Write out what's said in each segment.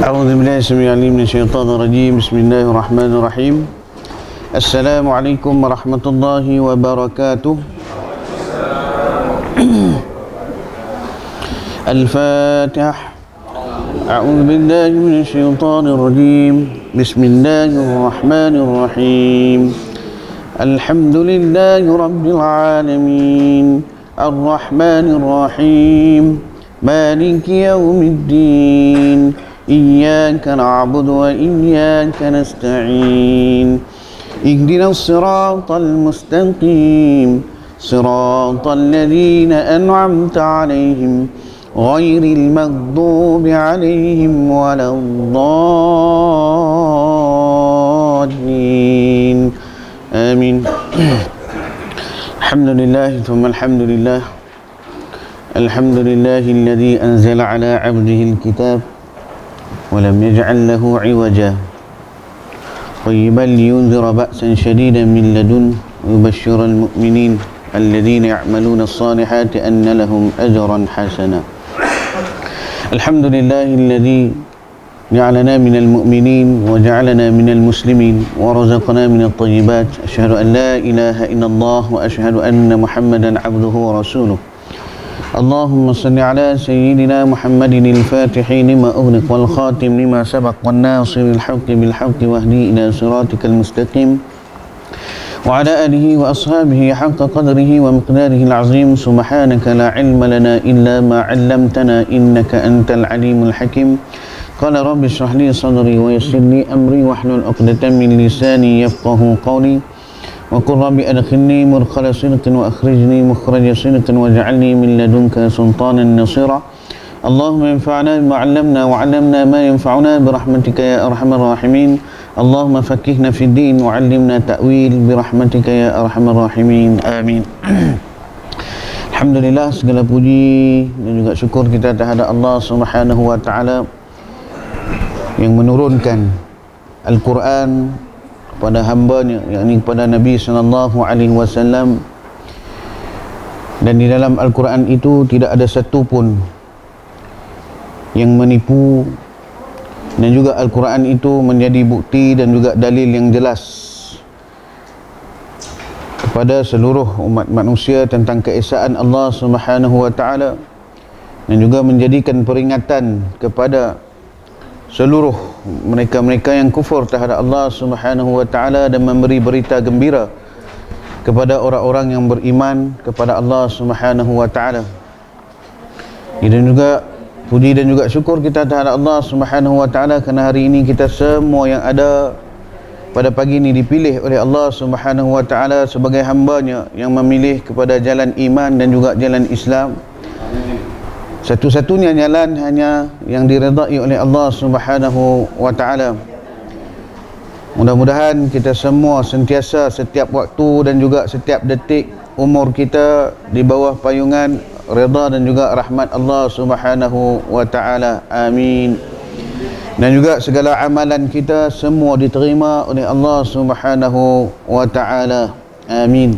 أعوذ بالله السميع العليم من الشيطان الرجيم. بسم الله الرحمن الرحيم. السلام عليكم ورحمة الله وبركاته. الفاتحة. أعوذ بالله من الشيطان الرجيم. بسم الله الرحمن الرحيم. الحمد لله رب العالمين الرحمن الرحيم مالك يوم الدين إياك نعبد وإياك نستعين اهدنا الصراط المستقيم صراط الذين أنعمت عليهم غير المغضوب عليهم ولا الضالين آمين. الحمد لله ثم الحمد لله. الحمد لله الذي أنزل على عبده الكتاب ولم يجعل له عوجا طيبا لينذر بأسا شديدا من لدنه ويبشر المؤمنين الذين يعملون الصالحات أن لهم أجرا حسنا. الحمد لله الذي جعلنا من المؤمنين وجعلنا من المسلمين ورزقنا من الطيبات. أشهد أن لا إله إلا الله وأشهد أن محمدا عبده ورسوله. اللهم صل على سيدنا محمد الفاتح لما أغلق والخاتم لما سبق والناصر الحق بالحق واهدي إلى صراطك المستقيم وعلى آله وأصحابه حق قدره ومقداره العظيم. سبحانك لا علم لنا إلا ما علمتنا إنك أنت العليم الحكيم. قال رب اشرح لي صدري ويسر لي أمري واحلل عقدة من لساني يفقه قولي وقل رب أدخلني مدخل صدق وأخرجني مخرج صدق واجعلني من لدنك سلطانا نصيرا. اللهم انفعنا بما علمنا وعلمنا ما ينفعنا برحمتك يا أرحم الراحمين. اللهم فكهنا في الدين وعلمنا تأويل برحمتك يا أرحم الراحمين. آمين. Alhamdulillah, segala puji dan juga syukur kita terhadap Allah Subhanahu wa taala yang menurunkan Al-Quran kepada hamba-Nya, yakni kepada Nabi sallallahu alaihi wasallam, dan di dalam Al-Quran itu tidak ada satu pun yang menipu, dan juga Al-Quran itu menjadi bukti dan juga dalil yang jelas kepada seluruh umat manusia tentang keesaan Allah Subhanahu wa taala, dan juga menjadikan peringatan kepada seluruh mereka-mereka yang kufur terhadap Allah Subhanahu wa taala dan memberi berita gembira kepada orang-orang yang beriman kepada Allah Subhanahu wa taala. Dan juga puji dan juga syukur kita terhadap Allah Subhanahu wa taala kerana hari ini kita semua yang ada pada pagi ini dipilih oleh Allah Subhanahu wa taala sebagai hamba-Nya yang memilih kepada jalan iman dan juga jalan Islam. Satu-satunya jalan hanya yang diredai oleh Allah Subhanahu wa taala. Mudah-mudahan kita semua sentiasa setiap waktu dan juga setiap detik umur kita di bawah payungan redha dan juga rahmat Allah Subhanahu wa taala. Amin. Dan juga segala amalan kita semua diterima oleh Allah Subhanahu wa taala. Amin.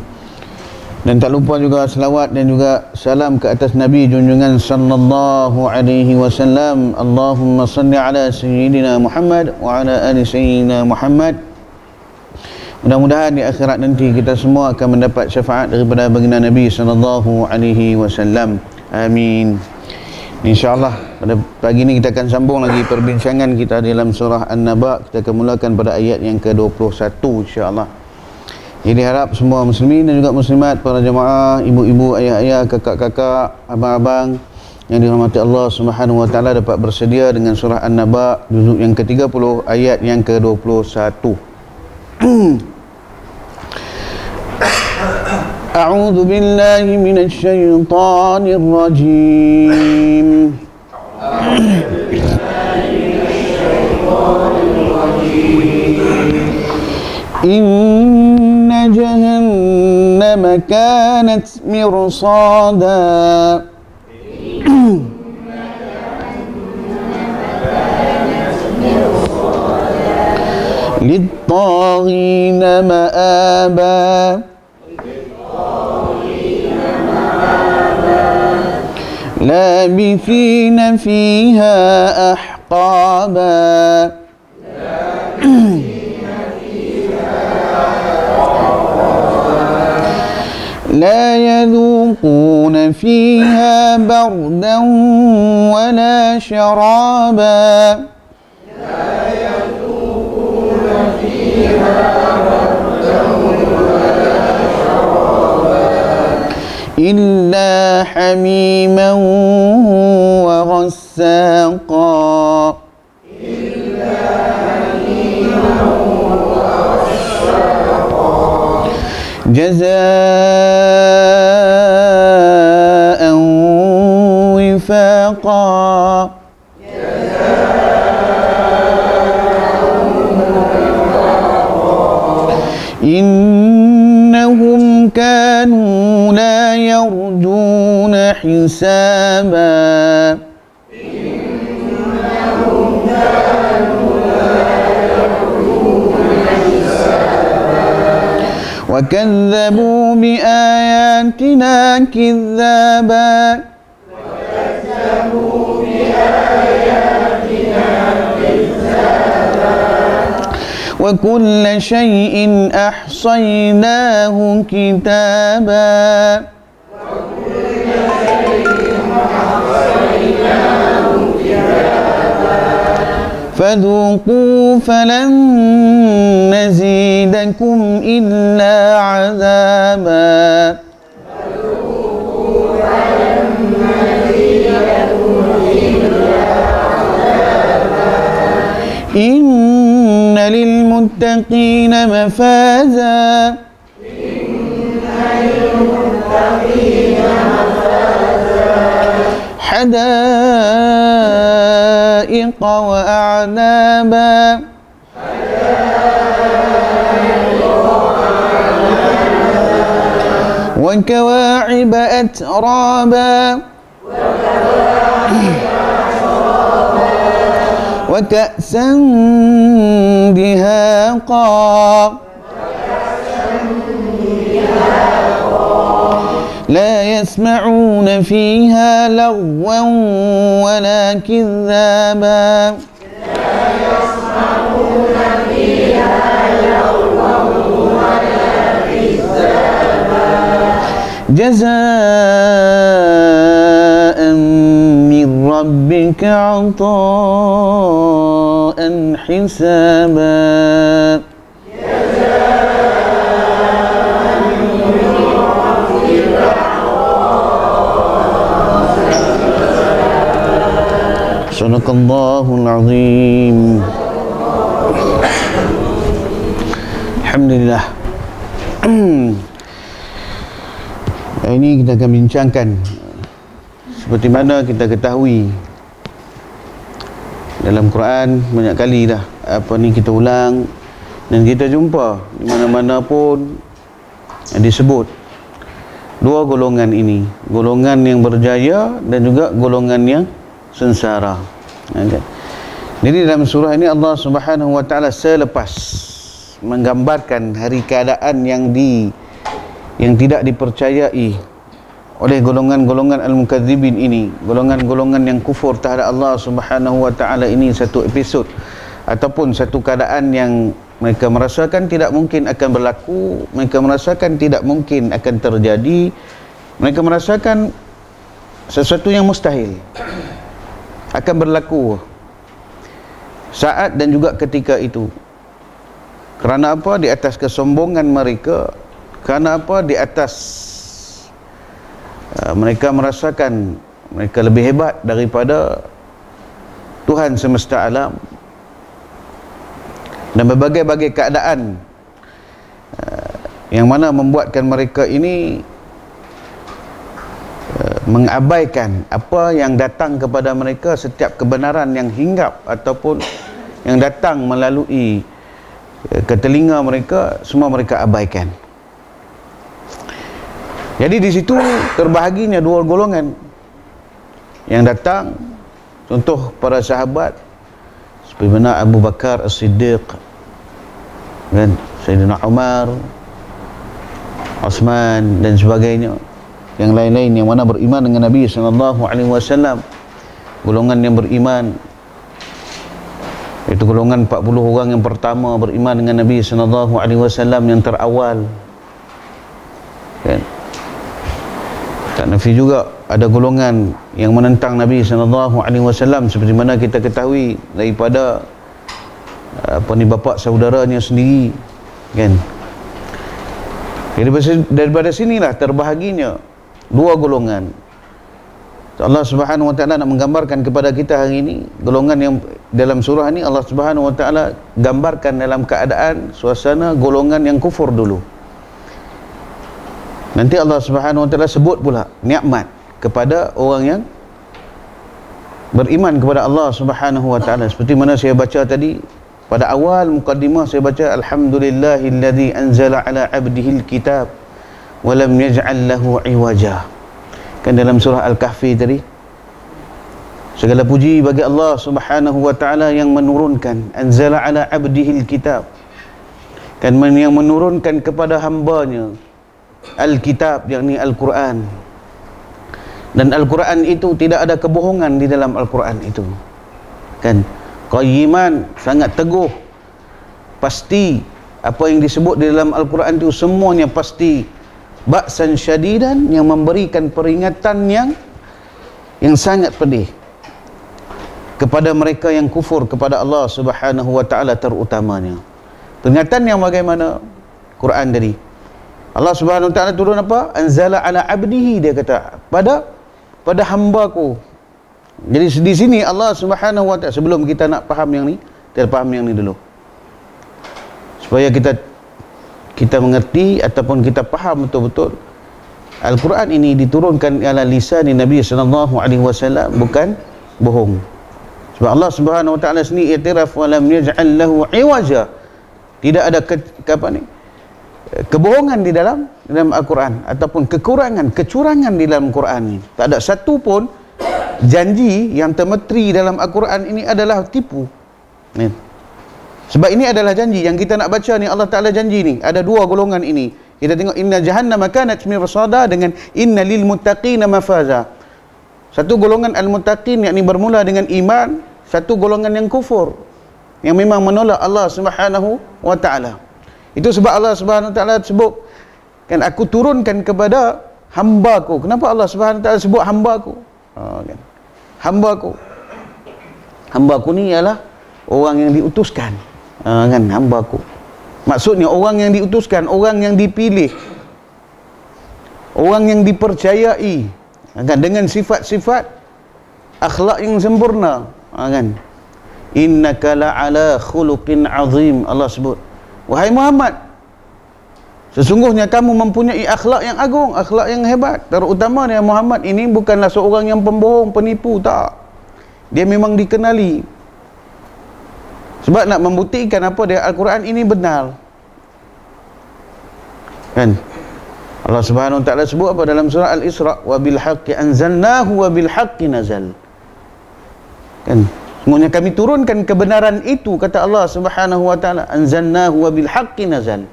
Dan tak lupa juga selawat dan juga salam ke atas Nabi junjungan sallallahu alaihi wasallam. Allahumma salli ala sayyidina Muhammad wa ala ali sayyidina Muhammad. Mudah-mudahan di akhirat nanti kita semua akan mendapat syafaat daripada baginda Nabi sallallahu alaihi wasallam. Amin. InsyaAllah pada pagi ini kita akan sambung lagi perbincangan kita dalam surah An-Naba. Kita akan mulakan pada ayat yang ke-21 insyaAllah. Jadi harap semua muslimin dan juga muslimat, para jemaah, ibu-ibu, ayah-ayah, kakak-kakak, abang-abang yang dirahmati Allah Subhanahu wa taala dapat bersedia dengan surah An-Naba juzuk yang ke-30 ayat yang ke-21. A'udzu billahi minasy syaithanir rajim. Inna jahannama kanat mirsada. للطاغين مآبا لابثين فيها أحقابا أحقابا لا يذوقون فيها بردا ولا شرابا إلا حميما وغساقا جزاء وفاقا إنهم كانوا لا يرجون حسابا وكذبوا بآياتنا كذابا وكل شيء أحصيناه كتابا فذوقوا فلن نزيدكم إلا عذابا إن للمتقين مفازا حدائق وأعنابا وكواعب أترابا وكأسا دهاقا لا يسمعون فيها لغوا ولا كذابا جزاء من ربك عطاء حسابا Sadaqallahul azim. Alhamdulillah. Ini kita akan bincangkan seperti mana kita ketahui dalam Quran banyak kali dah apa ni kita ulang dan kita jumpa di mana-mana pun disebut dua golongan ini, golongan yang berjaya dan juga golongan yang sengsara. Jadi dalam surah ini Allah Subhanahu wa taala selepas menggambarkan hari keadaan yang tidak dipercayai oleh golongan-golongan al-mukadzibin ini, golongan-golongan yang kufur terhadap Allah Subhanahu wa taala ini, satu episod ataupun satu keadaan yang mereka merasakan tidak mungkin akan berlaku, mereka merasakan tidak mungkin akan terjadi, mereka merasakan sesuatu yang mustahil akan berlaku saat dan juga ketika itu. Kerana apa? Di atas kesombongan mereka. Kerana apa? Di atas mereka merasakan mereka lebih hebat daripada Tuhan semesta alam, dan berbagai-bagai keadaan yang mana membuatkan mereka ini mengabaikan apa yang datang kepada mereka, setiap kebenaran yang hinggap ataupun yang datang melalui ke telinga mereka, semua mereka abaikan. Jadi di situ terbahaginya dua golongan yang datang, contoh para sahabat seperti mana Abu Bakar As-Siddiq dan Sayyidina Umar, Osman dan sebagainya, yang lain-lain yang mana beriman dengan Nabi SAW, golongan yang beriman Itu golongan 40 orang yang pertama beriman dengan Nabi SAW yang terawal, kan? Tak nafi juga ada golongan yang menentang Nabi SAW, seperti mana kita ketahui daripada bapa saudaranya sendiri, kan? Daripada sinilah terbahaginya dua golongan. Allah Subhanahu wa taala nak menggambarkan kepada kita hari ini golongan yang dalam surah ini. Allah Subhanahu wa taala gambarkan dalam keadaan suasana golongan yang kufur dulu. Nanti Allah Subhanahu wa taala sebut pula nikmat kepada orang yang beriman kepada Allah Subhanahu wa taala. Seperti mana saya baca tadi pada awal mukaddimah, saya baca alhamdulillahilladzi anzala ala 'abdihil kitab wa lam yaj'al lahu 'iwaja. Kan dalam surah Al-Kahfi tadi, segala puji bagi Allah Subhanahu wa taala yang menurunkan anzala ala 'abdihil kitab, kan, yang menurunkan kepada hambanya Al-Kitab, yakni Al-Quran. Dan Al-Quran itu tidak ada kebohongan di dalam Al-Quran itu, kan, qayyiman, sangat teguh, pasti. Apa yang disebut di dalam Al-Quran itu semuanya pasti. Ba'san syadidan, yang memberikan peringatan yang sangat pedih kepada mereka yang kufur kepada Allah Subhanahu wa taala, terutamanya. Peringatan yang bagaimana? Quran tadi Allah Subhanahu wa taala turun apa? Anzala ala abdihi, dia kata pada hambaku. Jadi di sini Allah Subhanahu wa taala, sebelum kita nak faham yang ni, kita faham yang ni dulu supaya kita mengerti ataupun kita faham betul-betul Al-Quran ini diturunkan ala lisan Nabi sallallahu alaihi wasallam, bukan bohong. Sebab Allah Subhanahu wa taala sendiri i'tiraf wa lam yaj'al lahu 'iwaja. Tidak ada kebohongan di dalam Al-Quran ataupun kecurangan di dalam Quran ini. Tak ada satu pun janji yang termeteri dalam Al-Quran ini adalah tipu. Sebab ini adalah janji yang kita nak baca ni. Allah Ta'ala janji ni ada dua golongan ini. Kita tengok inna jahannama kanat mirsada dengan inna lil muttaqina mafaza. Satu golongan al-muttaqin, yakni bermula dengan iman. Satu golongan yang kufur, yang memang menolak Allah Subhanahu wa taala. Itu sebab Allah Subhanahu wa taala sebut, kan, aku turunkan kepada hambaku. Kenapa Allah Subhanahu wa taala sebut hambaku? Kan, hambaku. Hambaku ni ialah orang yang diutuskan. Kan, hambaku. Maksudnya orang yang diutuskan, orang yang dipilih, orang yang dipercayai, kan, dengan sifat-sifat akhlak yang sempurna, kan. Innaka la'ala khuluqin azim, Allah sebut, wahai Muhammad, sesungguhnya kamu mempunyai akhlak yang agung, akhlak yang hebat. Terutama dia Muhammad ini bukanlah seorang yang pembohong, penipu, tak. Dia memang dikenali. Sebab nak membuktikan apa dia, Al-Quran ini benar. Kan? Allah Subhanahu wa taala sebut apa dalam surah Al-Isra, wa bil haqqi anzalnahu wa bil haqqi nazal. Kan? Semuanya kami turunkan kebenaran itu, kata Allah Subhanahu wa taala, anzalnahu wa bil haqqi nazal,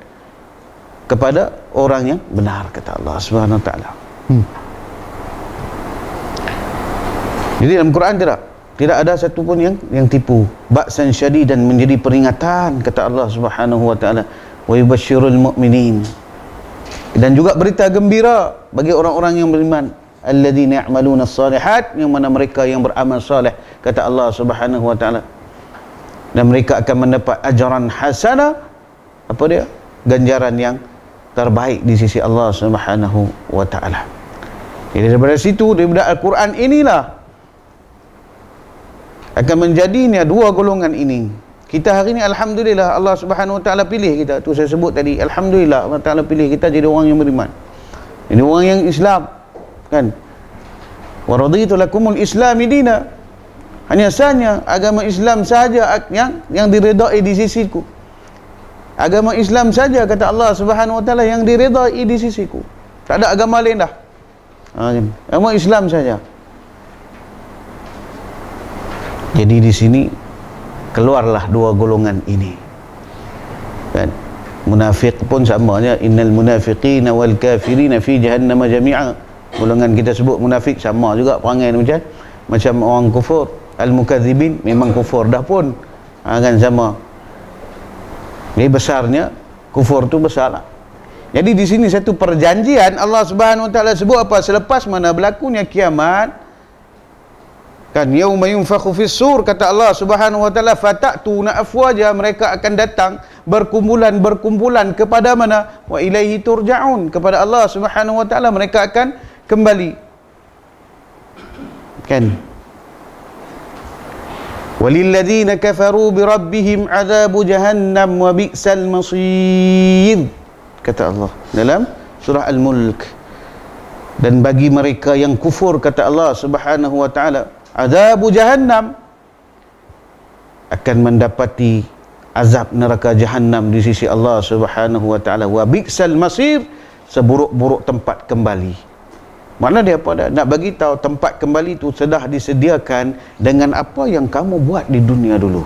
kepada orang yang benar, kata Allah Subhanahu wa taala. Jadi dalam Quran tidak ada satu pun yang tipu. Ba'san syadidan, menjadi peringatan, kata Allah Subhanahu wa taala, wa yubasysyirul mu'minin, dan juga berita gembira bagi orang-orang yang beriman, alladzina ya'maluna as-salihat, yang mana mereka yang beramal saleh, kata Allah Subhanahu wa taala, dan mereka akan mendapat ajaran hasana. Apa dia? Ganjaran yang terbaik di sisi Allah Subhanahu wa taala. Jadi daripada situ, daripada Al-Quran inilah akan menjadinya dua golongan ini. Kita hari ini alhamdulillah Allah Subhanahu wa taala pilih kita. Tu saya sebut tadi, alhamdulillah Allah Taala pilih kita jadi orang yang beriman, jadi orang yang Islam, kan. Wa raditu lakumul islami dina, hanya saja agama Islam saja yang diredai di sisiku. Agama Islam saja, kata Allah Subhanahu wa taala, yang diredai di sisiku. Tak ada agama lain dah. Agama Islam saja. Jadi di sini keluarlah dua golongan ini, kan. Munafik pun samanya, innal munafiqina wal kafirina fi jahannam jami'a. Golongan kita sebut munafik sama juga perangai macam orang kufur. Al mukadzibin memang kufur dah pun, Kan sama. Jadi besarnya kufur tu besar lah. Jadi di sini satu perjanjian Allah Subhanahu Wa Taala sebut apa? Selepas mana berlakunya kiamat, kan yauma yunfakhu fis sur, kata Allah Subhanahu Wa Taala, fatatuna afwaja, mereka akan datang berkumpulan kepada mana? Wa ilaihi turja'un, kepada Allah Subhanahu Wa Taala mereka akan kembali. Kan? Walilladzina kafaru birabbihim adzabu jahannam wa bi'sal masir, kata Allah dalam surah Al-Mulk. Dan bagi mereka yang kufur, kata Allah Subhanahu Wa Taala, azabu jahannam, akan mendapati azab neraka jahannam di sisi Allah Subhanahu Wa Taala. Wa bi'sal masir, seburuk-buruk tempat kembali. Makna dia apa dah? Nak bagi tahu tempat kembali itu sudah disediakan dengan apa yang kamu buat di dunia dulu.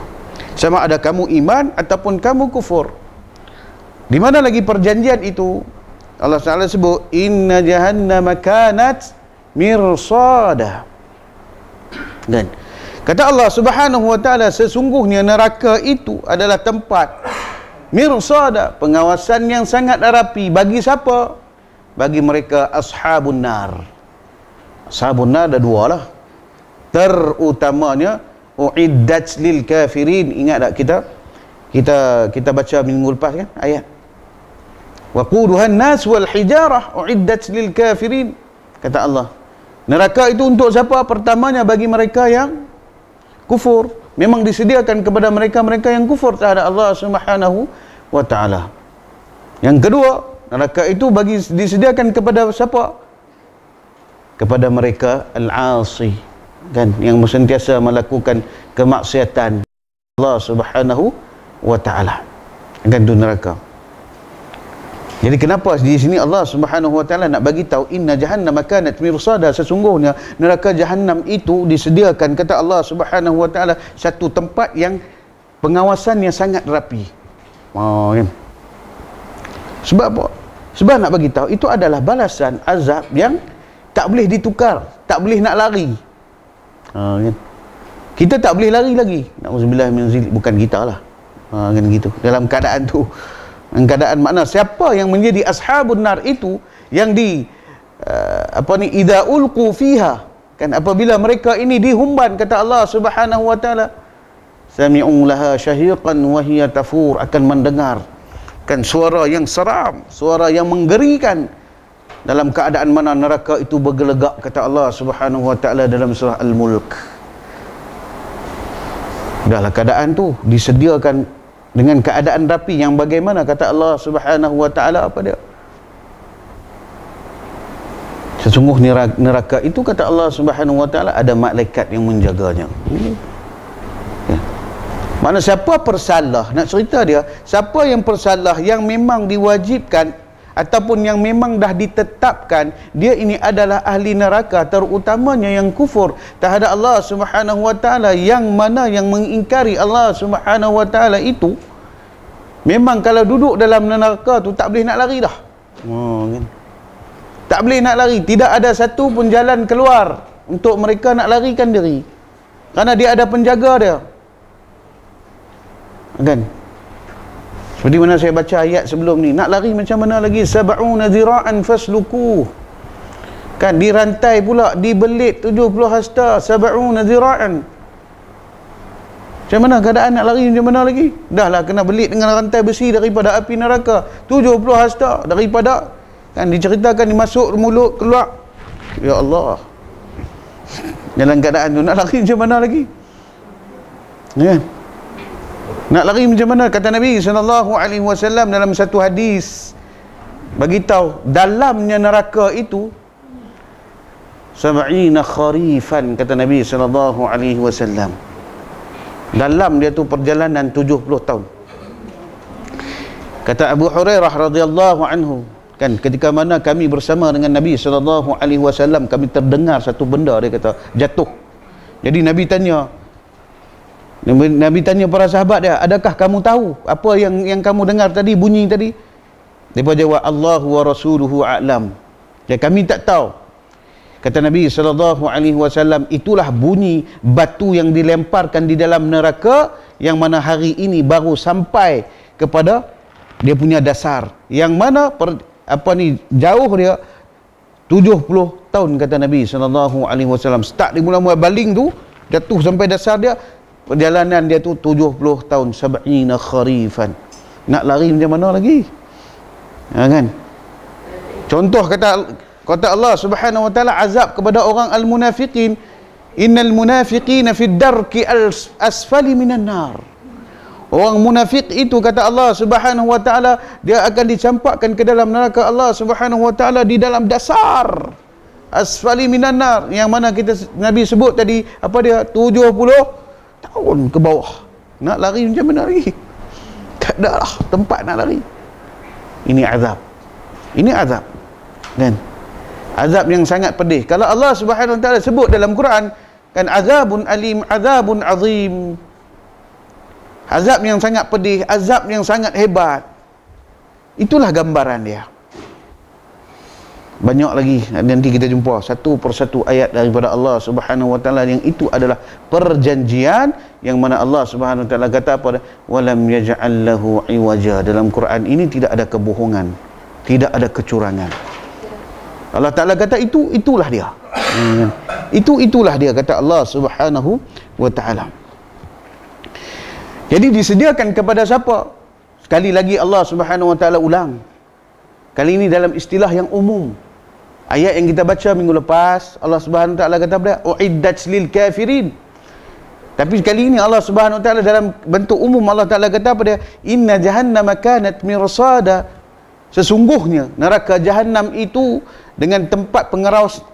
Sama ada kamu iman ataupun kamu kufur. Di mana lagi perjanjian itu? Allah Taala sebut inna jahannama kanat mirsada. Dan kata Allah Subhanahu Wa Taala, sesungguhnya neraka itu adalah tempat mirsada, pengawasan yang sangat rapi. Bagi siapa? Bagi mereka ashabun nar. Ashabun nar ada dua lah. Terutamanya uiddat lil kafirin. Ingat tak kita baca minggu lepas kan ayat waquduhan nas wal hijarah uiddat lil kafirin. Kata Allah, neraka itu untuk siapa? Pertamanya bagi mereka yang kufur. Memang disediakan kepada mereka yang kufur terhadap Allah Subhanahu Wa Taala. Yang kedua, neraka itu disediakan kepada siapa? Kepada mereka al-asi, kan, yang sentiasa melakukan kemaksiatan Allah Subhanahu Wa Taala. Kan tu neraka. Jadi kenapa di sini Allah Subhanahu Wa Taala nak bagi tahu inna jahannama kanat mirsada, sesungguhnya neraka jahannam itu disediakan, kata Allah Subhanahu Wa Taala, satu tempat yang pengawasannya sangat rapi. Kan? Sebab apa? Sebab nak bagi tahu itu adalah balasan azab yang tak boleh ditukar, tak boleh nak lari. Kan? Kita tak boleh lari lagi. Na'udzubillah min zalik, bukan kita lah. Kan gitu. Dalam keadaan tu, keadaan makna siapa yang menjadi ashabun nar itu, yang idza ulqu fiha, kan, apabila mereka ini dihumban, kata Allah Subhanahu Wa Taala, sami'u laha syahiqan wa hiya tafur, akan mendengar kan suara yang seram, suara yang menggerikan, dalam keadaan mana neraka itu bergelegak, kata Allah Subhanahu Wa Taala dalam surah Al-Mulk. Dahlah keadaan tu disediakan dengan keadaan rapi yang bagaimana, kata Allah Subhanahu Wa Taala apa dia? Sesungguhnya neraka itu, kata Allah Subhanahu Wa Taala, ada malaikat yang menjaganya. Ya. Mana siapa persalah, nak cerita dia, siapa yang persalah, yang memang diwajibkan ataupun yang memang dah ditetapkan dia ini adalah ahli neraka, terutamanya yang kufur terhadap Allah Subhanahu Wa Taala, yang mana yang mengingkari Allah Subhanahu Wa Taala itu, memang kalau duduk dalam neraka tu tak boleh nak lari dah. Kan? Tak boleh nak lari, tidak ada satu pun jalan keluar untuk mereka nak larikan diri, kerana dia ada penjaga dia. Kan? Seperti mana saya baca ayat sebelum ni, nak lari macam mana lagi? Sab'una zira'an fasluku, kan, dirantai pula, dibelit 70 hasta. Sab'una zira'an, macam mana keadaan nak lari macam mana lagi? Dah lah kena belit dengan rantai besi daripada api neraka 70 hasta, daripada, kan, diceritakan dimasuk mulut keluar. Ya Allah, dalam keadaan tu nak lari macam mana lagi? Ya, nak lari macam mana? Kata Nabi SAW dalam satu hadis, bagi tahu dalamnya neraka itu 70 kharifan, kata Nabi SAW. Dalam dia tu perjalanan 70 tahun. Kata Abu Hurairah radhiyallahu anhu, kan, ketika mana kami bersama dengan Nabi SAW, kami terdengar satu benda, dia kata, jatuh. Jadi Nabi tanya para sahabat dia, adakah kamu tahu apa yang kamu dengar tadi, bunyi tadi? Dia jawab, Allahu wa rasuluhu a'lam. Ya, kami tak tahu. Kata Nabi SAW, itulah bunyi batu yang dilemparkan di dalam neraka, yang mana hari ini baru sampai kepada dia punya dasar, yang mana jauh dia 70 tahun, kata Nabi SAW. Start di mula-mula baling tu, jatuh sampai dasar dia, perjalanan dia tu 70 tahun, sab'ina kharifan. Nak lari macam mana lagi? Kan? Contoh kata Allah Subhanahu wa taala azab kepada orang al-munafiqin, innal munafiqina fid darki asfali minan nar. Orang munafik itu, kata Allah Subhanahu wa taala, dia akan dicampakkan ke dalam neraka Allah Subhanahu wa taala di dalam dasar asfali minan nar, yang mana Nabi sebut tadi, 70 tahun ke bawah. Nak lari macam mana lagi? Tak ada lah tempat nak lari. Ini azab. Ini azab. Kan? Azab yang sangat pedih. Kalau Allah Subhanahu wa taala sebut dalam Quran, kan, azabun alim, azabun azim. Azab yang sangat pedih, azab yang sangat hebat. Itulah gambaran dia. Banyak lagi nanti kita jumpa satu persatu ayat daripada Allah Subhanahu wa taala, yang itu adalah perjanjian yang mana Allah Subhanahu wa taala kata pada walam yaj'al lahu iwaja. Dalam Quran ini tidak ada kebohongan, tidak ada kecurangan. Allah Ta'ala kata itulah dia. Itulah dia, kata Allah Subhanahu wa ta'ala. Jadi disediakan kepada siapa? Sekali lagi Allah Subhanahu wa ta'ala ulang. Kali ini dalam istilah yang umum. Ayat yang kita baca minggu lepas, Allah Subhanahu wa ta'ala kata pada uiddat lil kafirin. Tapi kali ini Allah Subhanahu wa ta'ala dalam bentuk umum, Allah Ta'ala kata pada inna jahannama kanat mirsada. Sesungguhnya neraka Jahannam itu dengan tempat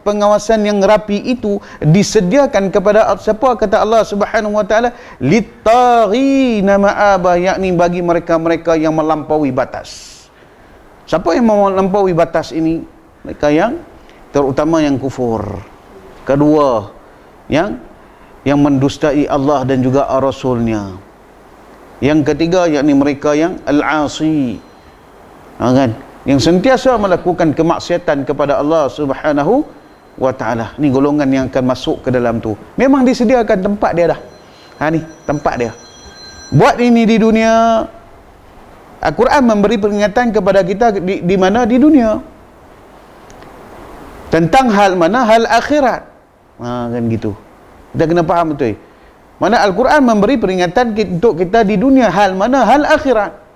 pengawasan yang rapi itu disediakan kepada siapa? Kata Allah Subhanahu wa taala, littaghina ma'aba, yakni bagi mereka-mereka yang melampaui batas. Siapa yang melampaui batas ini? Mereka yang terutama yang kufur. Kedua, yang mendustai Allah dan juga Rasulnya. Yang ketiga, yakni mereka yang al-asi. Kan? Yang sentiasa melakukan kemaksiatan kepada Allah Subhanahu wa ta'ala. Ni golongan yang akan masuk ke dalam tu. Memang disediakan tempat dia dah. Ni tempat dia. Buat ini di dunia. Al-Quran memberi peringatan kepada kita di mana? Di dunia. Tentang hal mana? Hal akhirat. Kan gitu. Kita kena faham betul. Mana Al-Quran memberi peringatan untuk kita di dunia. Hal mana? Hal akhirat.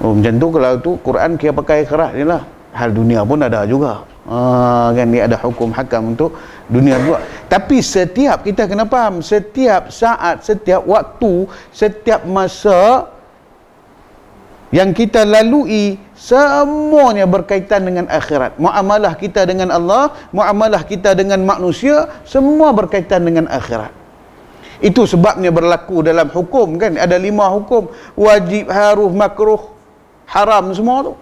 Macam tu, kalau tu Quran kira pakai keras ni lah. Hal dunia pun ada juga. Kan dia ada hukum hakam untuk dunia juga. Tapi setiap, kita kena faham, setiap saat, setiap waktu, setiap masa yang kita lalui, semuanya berkaitan dengan akhirat. Muamalah kita dengan Allah, muamalah kita dengan manusia, semua berkaitan dengan akhirat. Itu sebabnya berlaku dalam hukum, kan, ada 5 hukum: wajib, harus, makruh, haram, semua tu.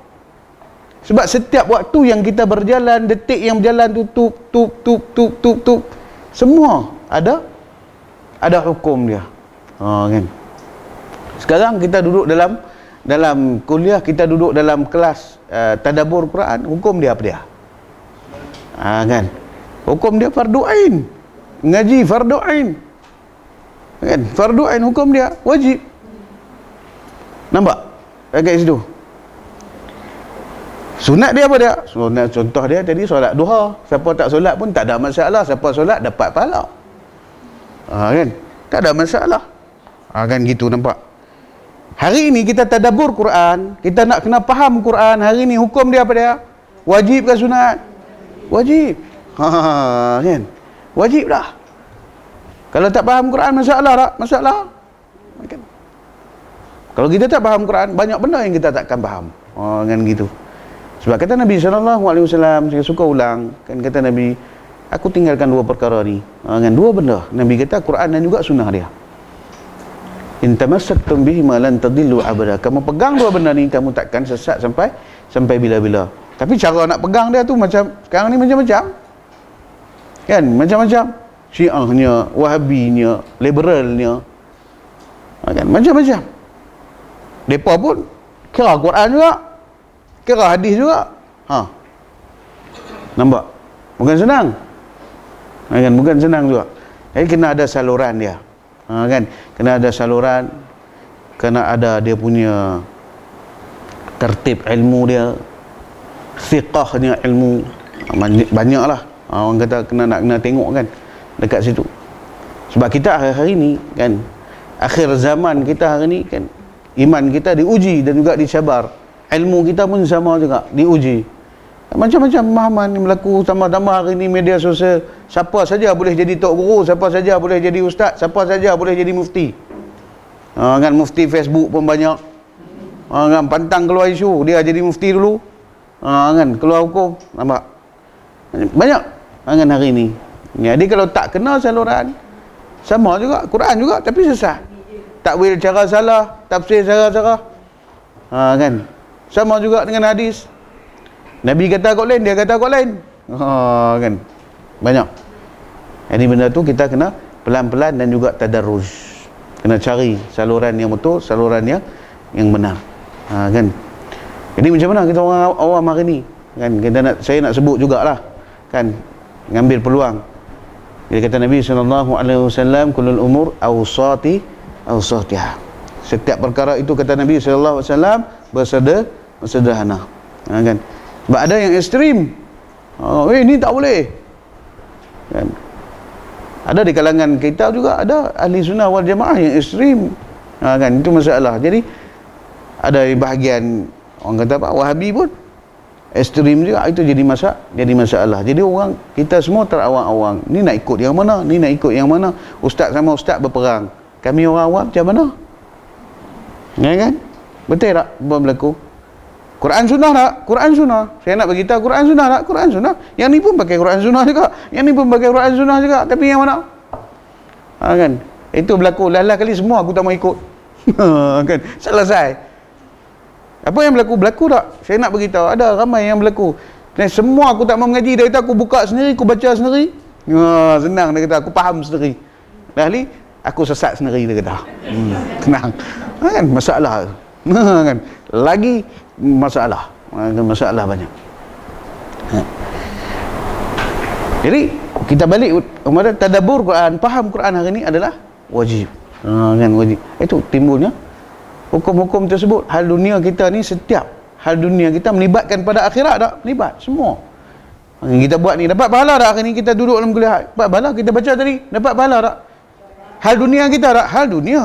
Sebab setiap waktu yang kita berjalan, detik yang berjalan tu, tup, semua ada hukum dia. Kan. Sekarang kita duduk dalam kuliah, kita duduk dalam kelas tadabbur Quran, hukum dia apa dia? Kan. Hukum dia fardu ain. Ngaji fardu ain. Kan? Fardu ain hukum dia wajib. Nampak? Kat situ. Sunat dia apa dia? Sunat, contoh dia tadi solat duha. Siapa tak solat pun tak ada masalah. Siapa solat dapat pahala. Kan? Tak ada masalah. Kan gitu, nampak? Hari ini kita tadabbur Quran, kita nak kena faham Quran. Hari ini hukum dia apa dia? Wajib ke sunat? Wajib. Kan? Wajib dah. Kalau tak faham Quran, masalah tak? Masalah. Kan? Kalau kita tak faham Quran, banyak benda yang kita takkan faham. Kan gitu. Sebab kata Nabi SAW, saya suka ulang, kan, kata Nabi, aku tinggalkan 2 perkara ni. Kan, 2 benda. Nabi kata Quran dan juga sunnah dia. In tamassaktum bihi ma lan tadillu abada. Kamu pegang 2 benda ni, kamu takkan sesat sampai bila-bila. Tapi cara nak pegang dia tu macam sekarang ni macam-macam. Kan, macam-macam. Syiahnya, Wahabinya, liberalnya. Kan, macam-macam. Depa pun kira Quran juga, kira hadis juga. Nampak? Bukan senang. Kan? Bukan senang juga. Jadi kena ada saluran dia. Kan? Kena ada saluran, kena ada dia punya tertib ilmu dia, thiqahnya ilmu. Banyaklah. Orang kata kena tengok kan dekat situ. Sebab kita hari-hari ni kan, akhir zaman kita hari ni kan, iman kita diuji dan juga dicabar. Ilmu kita pun sama juga diuji. Macam-macam pemahaman yang berlaku, tambah-tambah hari ni media sosial. Siapa saja boleh jadi tok guru, siapa saja boleh jadi ustaz, siapa saja boleh jadi mufti. Kan mufti Facebook pun banyak. Kan pantang keluar isu, dia jadi mufti dulu. Kan keluar hukum, nampak? Banyak kan hari ni. Jadi kalau tak kena saluran, sama juga Quran juga tapi sesat. Takwil cara salah, tafsir cara salah. Kan? Sama juga dengan hadis. Nabi kata kau lain, dia kata kau lain. Kan? Banyak. Jadi benda tu kita kena pelan-pelan dan juga tadarruj. Kena cari saluran yang betul, saluran yang benar. Kan? Jadi macam mana kita orang awam hari ni? Kan saya nak sebut jugalah. Kan? Ngambil peluang. Dia kata Nabi SAW, kullul umur awsatiha. Setiap perkara itu kata Nabi SAW bersederhana. Kan? Sebab ada yang ekstrim. Ini tak boleh. Kan? Ada di kalangan kita juga ada ahli sunnah wal jamaah yang ekstrim. Kan? Itu masalah. Jadi ada bahagian orang kata apa, Wahabi pun ekstrim juga, itu jadi masalah. Jadi orang kita semua terawang-awang, ni nak ikut yang mana, ni nak ikut yang mana. Ustaz sama ustaz berperang, kami orang awam macam mana? Kan? Betul tak apa berlaku? Quran sunnah tak? Quran sunnah. Saya nak beritahu Quran sunnah tak? Quran sunnah. Yang ni pun pakai Quran sunnah juga, yang ni pun pakai Quran sunnah juga, tapi yang mana? Kan? Itu berlaku lah kali semua aku tak mau ikut. Kan? Selesai. Apa yang berlaku tak? Saya nak beritahu, ada ramai yang berlaku. Dan semua aku tak mau mengaji, dia kata aku buka sendiri, aku baca sendiri. Senang, dia kata aku faham sendiri. Dahli aku sesat sendiri, dia kata. Tenang. Kan masalah. Kan? Lagi masalah. Masalah banyak. Jadi kita balik kepada tadabbur Quran, faham Quran hari ini adalah wajib. Kan wajib. Itu timbulnya hukum-hukum tersebut. Hal dunia kita ni, setiap hal dunia kita melibatkan pada akhirat tak? Melibat semua. Yang kita buat ni dapat pahala tak? Hari ni kita duduk dalam kuliah, dapat pahala. Kita baca tadi, dapat pahala tak? Hal dunia kita tak? Hal dunia.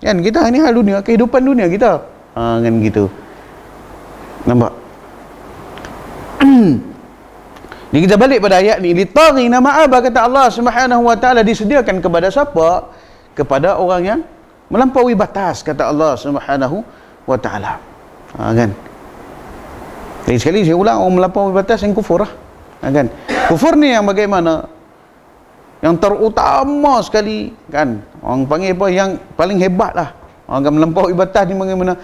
Kan kita ni hal dunia, kehidupan dunia kita. Kan gitu. Nampak? Jadi kita balik pada ayat ni, litaghina ma'aba, kata Allah Subhanahu wa taala, disediakan kepada siapa? Kepada orang yang melampaui batas, kata Allah Subhanahu wa taala. Kan? Jadi sekali saya ulang, orang melampaui batas yang kufur lah. Kan? Kufur ni yang bagaimana? Yang terutama sekali, kan? Orang panggil apa? Yang paling hebat lah. Orang akan melampaui batas ni bagaimana?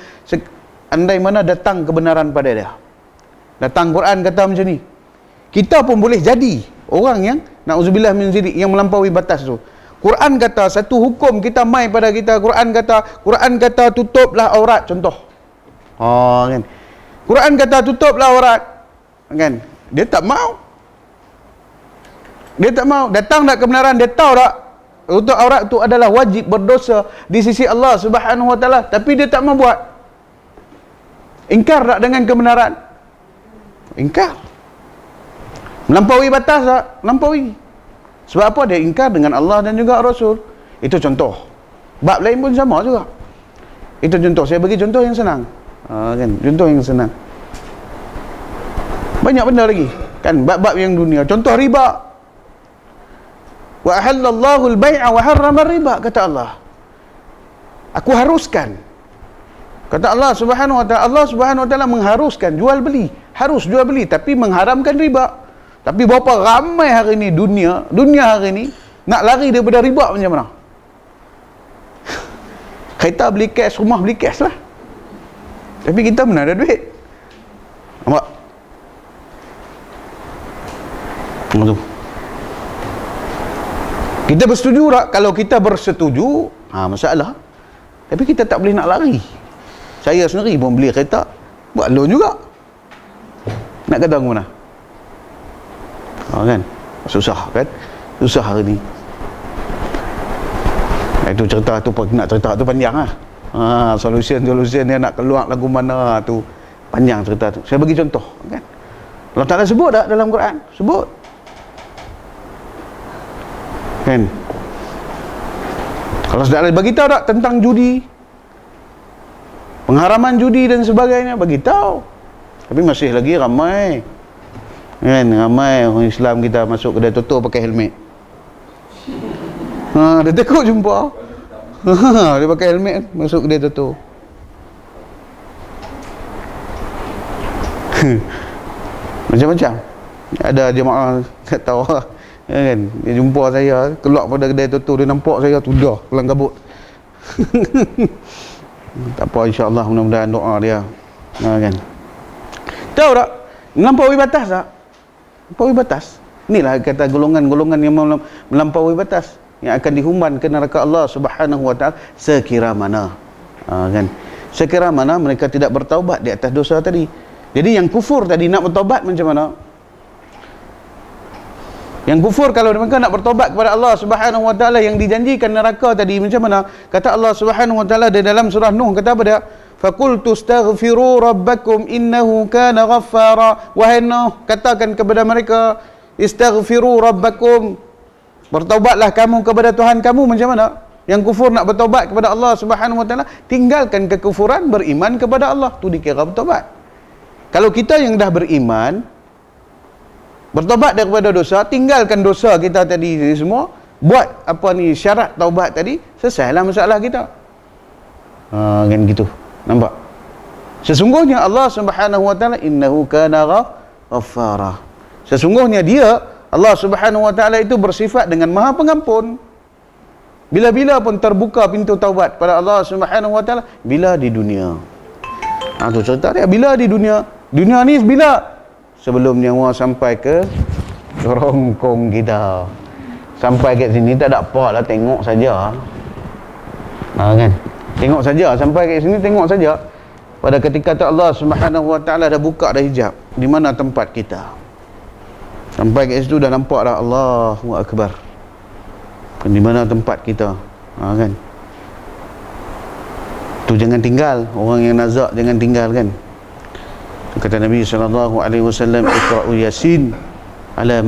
Andai mana datang kebenaran pada dia. Datang Quran kata macam ni. Kita pun boleh jadi orang yang na'udzubillah min zalik, yang melampaui batas tu. Quran kata satu hukum, kita mai pada kita. Quran kata tutuplah aurat, contoh. Kan. Quran kata tutuplah aurat. Kan. Dia tak mau. Datang tak kebenaran, dia tahu tak tutup aurat tu adalah wajib, berdosa di sisi Allah Subhanahu wa taala, tapi dia tak mau buat. Ingkar tak dengan kebenaran? Ingkar. Melampaui batas tak? Melampaui. Sebab apa? Dia ingkar dengan Allah dan juga Rasul. Itu contoh. Bab lain pun sama juga. Itu contoh. Saya bagi contoh yang senang. Kan? Contoh yang senang. Banyak benda lagi. Kan? Bab-bab yang dunia. Contoh riba. Wa ahallallahu al-bai'a wa harrama riba, kata Allah. Aku haruskan. Kata Allah Subhanahu wa taala, Allah Subhanahu wa taala mengharuskan jual beli. Harus jual beli, tapi mengharamkan riba. Tapi berapa ramai hari ni dunia hari ni nak lari daripada riba macam mana? Kereta beli cash, rumah beli cash lah. Tapi kita mana ada duit. Nampak? Tu. Kita bersetuju tak? Kalau kita bersetuju, masalah. Tapi kita tak boleh nak lari. Saya sendiri pun beli kereta, buat loan juga. Nak kata ke mana? Kan susah kan, susah hari ni. Itu cerita tu, nak cerita tu panjang lah. Solution dia nak keluar lagu mana tu panjang cerita tu. Saya bagi contoh kan. Allah Ta'ala sebut tak dalam Quran? Sebut kan. Allah Ta'ala bagi tahu tak tentang judi, pengharaman judi dan sebagainya, bagi tahu. Tapi masih lagi ramai kan, ramai orang Islam kita masuk kedai toto pakai helmet. Dia takut jumpa. Dia pakai helmet masuk kedai toto. Macam-macam. Ada jemaah tak tahu lah, kan, dia jumpa saya keluar pada kedai toto, dia nampak saya tu dah kelang kabut. Tak apa, insya-Allah mudah-mudahan doa dia. Kan. Tahu tak melampaui batas tak? Melampaui batas. Inilah kata golongan-golongan yang melampaui batas yang akan dihumban ke neraka Allah Subhanahu wa taala sekira mana. Kan. Sekira mana mereka tidak bertaubat di atas dosa tadi. Jadi yang kufur tadi nak bertaubat macam mana? Yang kufur kalau mereka nak bertaubat kepada Allah Subhanahu wa taala yang dijanjikan neraka tadi macam mana? Kata Allah Subhanahu wa taala di dalam surah Nuh, kata apa dia? Faqultu astaghfiru rabbakum innahu kana ghaffara. Wahai Nuh, katakan kepada mereka, istaghfiru rabbakum, bertaubatlah kamu kepada Tuhan kamu. Macam mana? Yang kufur nak bertaubat kepada Allah Subhanahu wa taala, tinggalkan kekufuran, beriman kepada Allah, tu dikira bertaubat. Kalau kita yang dah beriman, bertobat daripada dosa, tinggalkan dosa kita tadi semua, buat apa ni syarat taubat tadi, selesailah masalah kita. Kan gitu. Nampak? Sesungguhnya Allah Subhanahu wa taala innahu kana ghaffara. Sesungguhnya dia Allah Subhanahu wa taala itu bersifat dengan Maha Pengampun. Bila-bila pun terbuka pintu taubat pada Allah Subhanahu wa taala, bila di dunia. Tu cerita dia, bila di dunia. Dunia ni bila? Sebelum nyawa sampai ke kerongkong kita. Sampai kat sini tak ada apa lah, tengok saja. Kan? Tengok saja, sampai kat sini tengok saja. Pada ketika tu Allah Subhanahu wa taala dah buka dah hijab, di mana tempat kita. Sampai kat situ dah nampak dah Allahu Akbar. Di mana tempat kita. Kan? Tu jangan tinggal, orang yang nazak jangan tinggal kan. Kata Nabi sallallahu alaihi wasallam, iqra'u yasin ala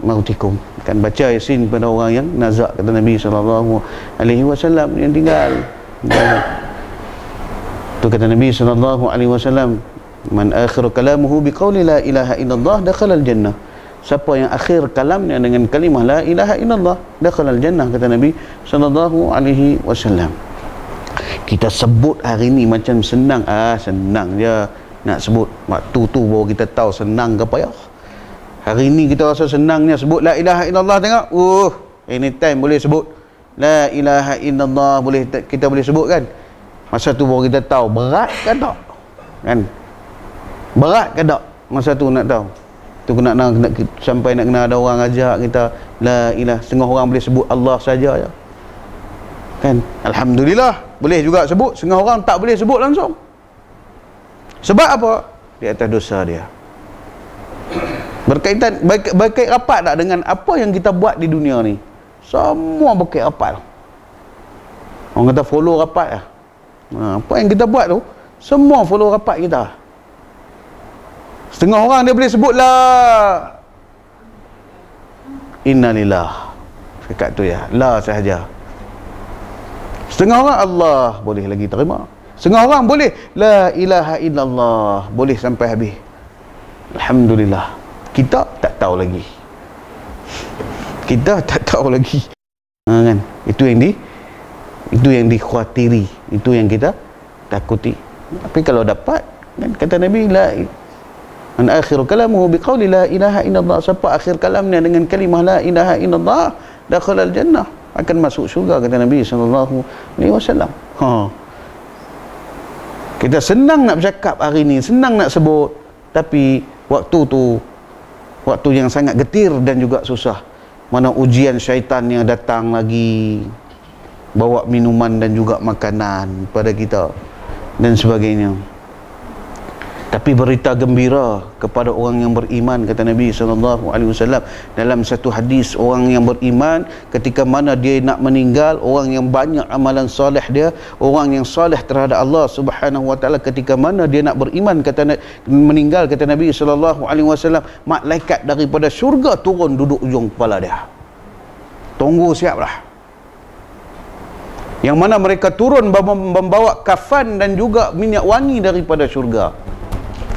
mautikum. Kan baca yasin pada orang yang nazak, kata Nabi sallallahu alaihi wasallam, yang tinggal. Tu kata Nabi sallallahu alaihi wasallam, man akhiru kalamuhu biqauli la ilaha illallah dakhala al-jannah. Siapa yang akhir kalamnya dengan kalimah la ilaha illallah dakhala al-jannah, kata Nabi sallallahu alaihi wasallam. Kita sebut hari ni macam senang, senang je nak sebut. Waktu tu baru kita tahu senang ke payah. Hari ni kita rasa senangnya sebut la ilaha illallah. Tengok, anytime boleh sebut la ilaha illallah, boleh, kita boleh sebut kan. Masa tu baru kita tahu berat ke tak kan, berat ke tak masa tu nak tahu. Tu nak sampai nak kena ada orang ajak kita la ilaha, setengah orang boleh sebut Allah saja ya kan. Alhamdulillah boleh juga sebut, setengah orang tak boleh sebut langsung. Sebab apa? Di atas dosa dia. Berkaitan, berkait rapat tak dengan apa yang kita buat di dunia ni? Semua berkait rapat. Orang kata follow rapat lah. Apa yang kita buat tu, semua follow rapat kita. Setengah orang dia boleh sebut lah innalillah, dekat tu ya, la sahaja. Setengah orang Allah boleh lagi terima. Setengah orang boleh la ilaha illallah, boleh sampai habis. Alhamdulillah. Kita tak tahu lagi. Kita tak tahu lagi. Kan? Itu yang dikhawatiri, itu yang kita takuti. Tapi kalau dapat, kan, kata Nabi la an akhiru kalamuhu biqauli la ilaha illallah, siapa akhir kalamnya dengan kalimah la ilaha illallah dakhala al-jannah, akan masuk syurga, kata Nabi sallallahu alaihi wasallam. Kita senang nak bercakap hari ni, senang nak sebut, tapi waktu tu waktu yang sangat getir dan juga susah. Mana ujian syaitan yang datang lagi, bawa minuman dan juga makanan pada kita dan sebagainya. Tapi berita gembira kepada orang yang beriman, kata Nabi SAW dalam satu hadis, orang yang beriman ketika mana dia nak meninggal, orang yang banyak amalan soleh dia, orang yang soleh terhadap Allah Subhanahu Wa Taala, ketika mana dia nak beriman, meninggal, kata Nabi SAW, malaikat daripada syurga turun duduk ujung kepala dia. Tunggu siaplah. Yang mana mereka turun membawa kafan dan juga minyak wangi daripada syurga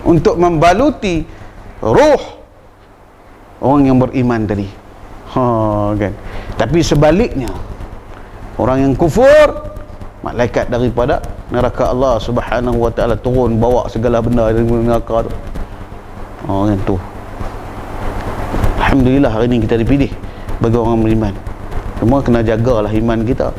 untuk membaluti roh orang yang beriman tadi. Kan? Tapi sebaliknya, orang yang kufur, malaikat daripada neraka Allah Subhanahu Wa Taala turun bawa segala benda dari neraka tu. Kan tu. Alhamdulillah hari ini kita dipilih bagi orang beriman. Semua kena jagalah iman kita.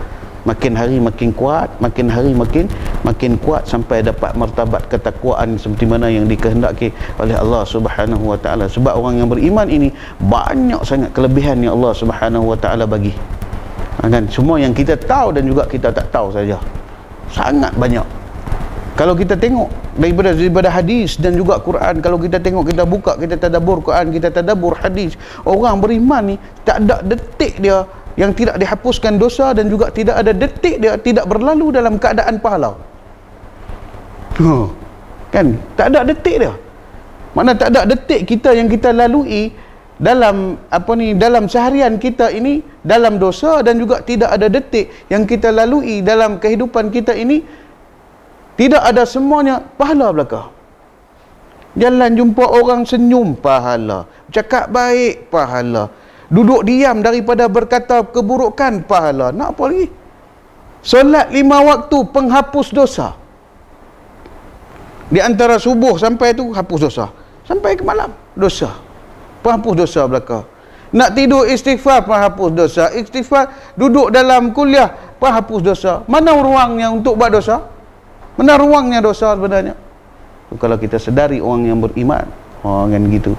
Makin hari makin kuat, makin hari makin kuat sampai dapat martabat ketakwaan seperti mana yang dikehendaki oleh Allah Subhanahu Wa Taala. Sebab orang yang beriman ini banyak sangat kelebihan yang Allah Subhanahu Wa Taala bagi. Kan? Semua yang kita tahu dan juga kita tak tahu saja. Sangat banyak. Kalau kita tengok daripada hadis dan juga Quran, kalau kita tengok, kita buka, kita tadabbur Quran, kita tadabbur hadis, orang beriman ni tak ada detik dia yang tidak dihapuskan dosa, dan juga tidak ada detik dia tidak berlalu dalam keadaan pahala. Kan? Tak ada detik dia. Mana tak ada detik kita yang kita lalui dalam dalam seharian kita ini dalam dosa, dan juga tidak ada detik yang kita lalui dalam kehidupan kita ini tidak ada semuanya pahala belaka. Jalan jumpa orang senyum, pahala. Cakap baik, pahala. Duduk diam daripada berkata keburukan, pahala. Nak apa lagi? Solat 5 waktu, penghapus dosa. Di antara subuh sampai tu hapus dosa, sampai ke malam dosa, penghapus dosa belaka. Nak tidur istighfar, penghapus dosa. Istighfar, duduk dalam kuliah, penghapus dosa. Mana ruangnya untuk buat dosa? Mana ruangnya dosa sebenarnya? Kalau kita sedari orang yang beriman, kan gitu.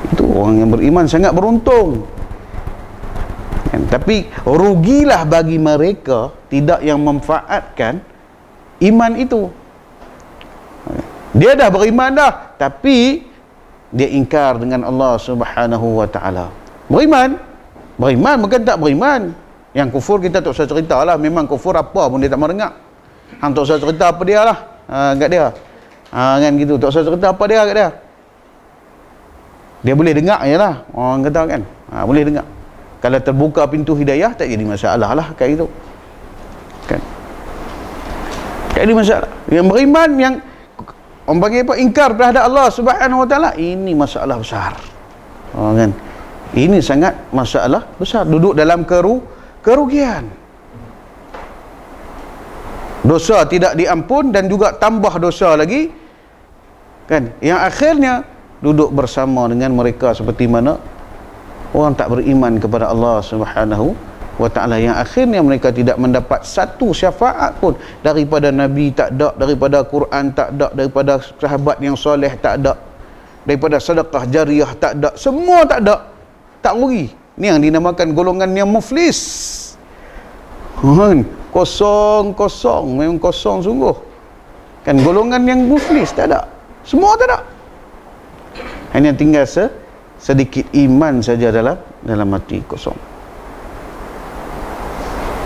Itu orang yang beriman sangat beruntung. Tapi rugilah bagi mereka tidak yang memanfaatkan iman itu. Dia dah beriman dah, tapi dia ingkar dengan Allah Subhanahu Wa Taala. Beriman bukan tak beriman. Yang kufur kita tak usah cerita lah. Memang kufur apa pun dia tak mau dengar. Hang tak usah cerita apa dia lah, kat dia. Kan gitu, tak usah cerita apa dia kat dia. Dia boleh dengar je lah, orang kata kan. Boleh dengar. Kalau terbuka pintu hidayah, tak jadi masalah lah kat itu. Kan? Tak jadi masalah. Yang beriman, yang orang panggil apa, ingkar terhadap Allah Subhanahu Wa Taala, ini masalah besar. Kan? Ini sangat masalah besar. Duduk dalam kerugian. Dosa tidak diampun dan juga tambah dosa lagi. Kan? Yang akhirnya duduk bersama dengan mereka seperti mana orang tak beriman kepada Allah Subhanahu Wa Taala, yang akhirnya mereka tidak mendapat satu syafaat pun daripada Nabi, tak ada, daripada Quran tak ada, daripada sahabat yang soleh tak ada, daripada sedekah jariah tak ada, semua tak ada. Tak rugi. Ni yang dinamakan golongan yang muflis. Kosong, memang kosong sungguh. Kan golongan yang muflis tak ada. Semua tak ada. Hanya tinggal sedikit iman saja dalam hati, kosong.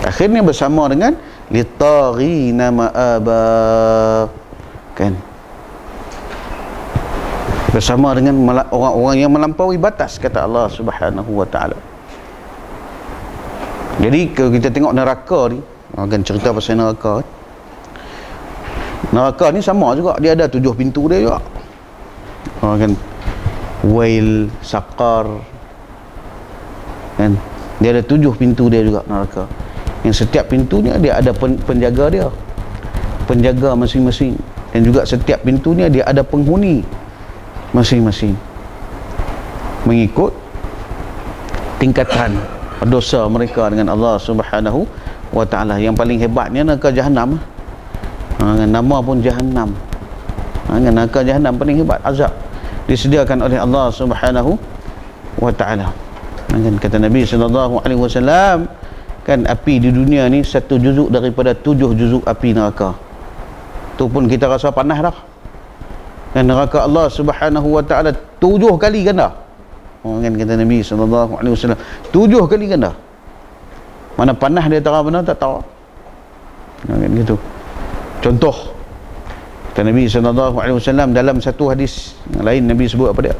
Akhirnya bersama dengan litaghina ma'aba, kan, bersama dengan orang-orang yang melampaui batas, kata Allah Subhanahu Wa Taala. Jadi kalau kita tengok neraka ni, akan cerita pasal neraka. Neraka ni sama juga, dia ada 7 pintu dia juga. Kan, Wail, Saqar, kan, dia ada 7 pintu dia juga neraka. Yang setiap pintunya dia ada penjaga dia, penjaga masing-masing, dan juga setiap pintunya dia ada penghuni masing-masing, mengikut tingkatan dosa mereka dengan Allah Subhanahu Wa Taala. Yang paling hebatnya neraka Jahannam. Nama pun Jahannam. Neraka Jahannam paling hebat azab disediakan oleh Allah Subhanahu Wa Taala. Kata Nabi SAW, kan, api di dunia ni 1 juzuk daripada 7 juzuk api neraka. Tu pun kita rasa panas dah. Dan neraka Allah Subhanahu wa taala 7 kali ganda. Kan kata Nabi sallallahu alaihi wasallam, 7 kali ganda. Mana panas dia terang benar tak tahu. Kan gitu. Contoh kata Nabi sallallahu alaihi wasallam dalam satu hadis yang lain, Nabi sebut apa dia?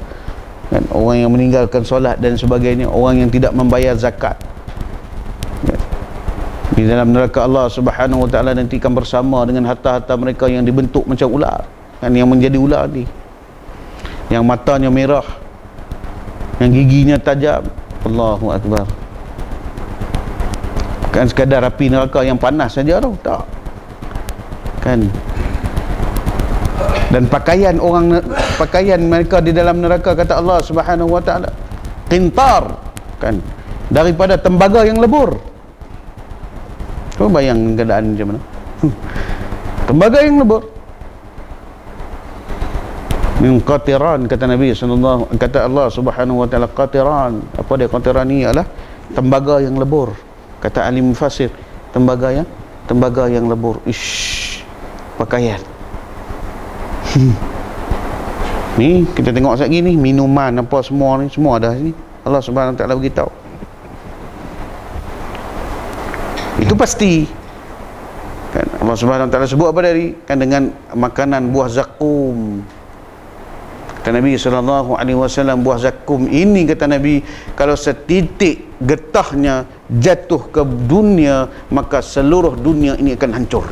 Kan, orang yang meninggalkan solat dan sebagainya, orang yang tidak membayar zakat, kan, di dalam neraka Allah Subhanahu wa taala nanti akan bersama dengan harta-harta mereka yang dibentuk macam ular, kan, yang menjadi ular ni, yang matanya merah, yang giginya tajam. Allahu akbar. Kan sekadar api neraka yang panas saja tau, tak, kan. Dan pakaian mereka di dalam neraka, kata Allah Subhanahu wa taala, qintar, kan, daripada tembaga yang lebur. Cuba bayang keadaan macam mana. Tembaga yang lebur. Min qatiran, kata Nabi sallallahu, kata Allah Subhanahu wa taala, qatiran. Apa dia qatiran ni? Ialah tembaga yang lebur. Kata ahli mufassir, tembaga yang lebur. Ish, pakaian. Ni kita tengok sekejap ni, minuman apa semua ni, semua ada sini. Allah Subhanahu wa taala beritahu. Itu pasti. Kan Allah Subhanahu wa taala sebut apa tadi? Kan dengan makanan buah zakum. Kata Nabi sallallahu alaihi wasallam, buah zakum ini, kata Nabi, kalau setitik getahnya jatuh ke dunia, maka seluruh dunia ini akan hancur.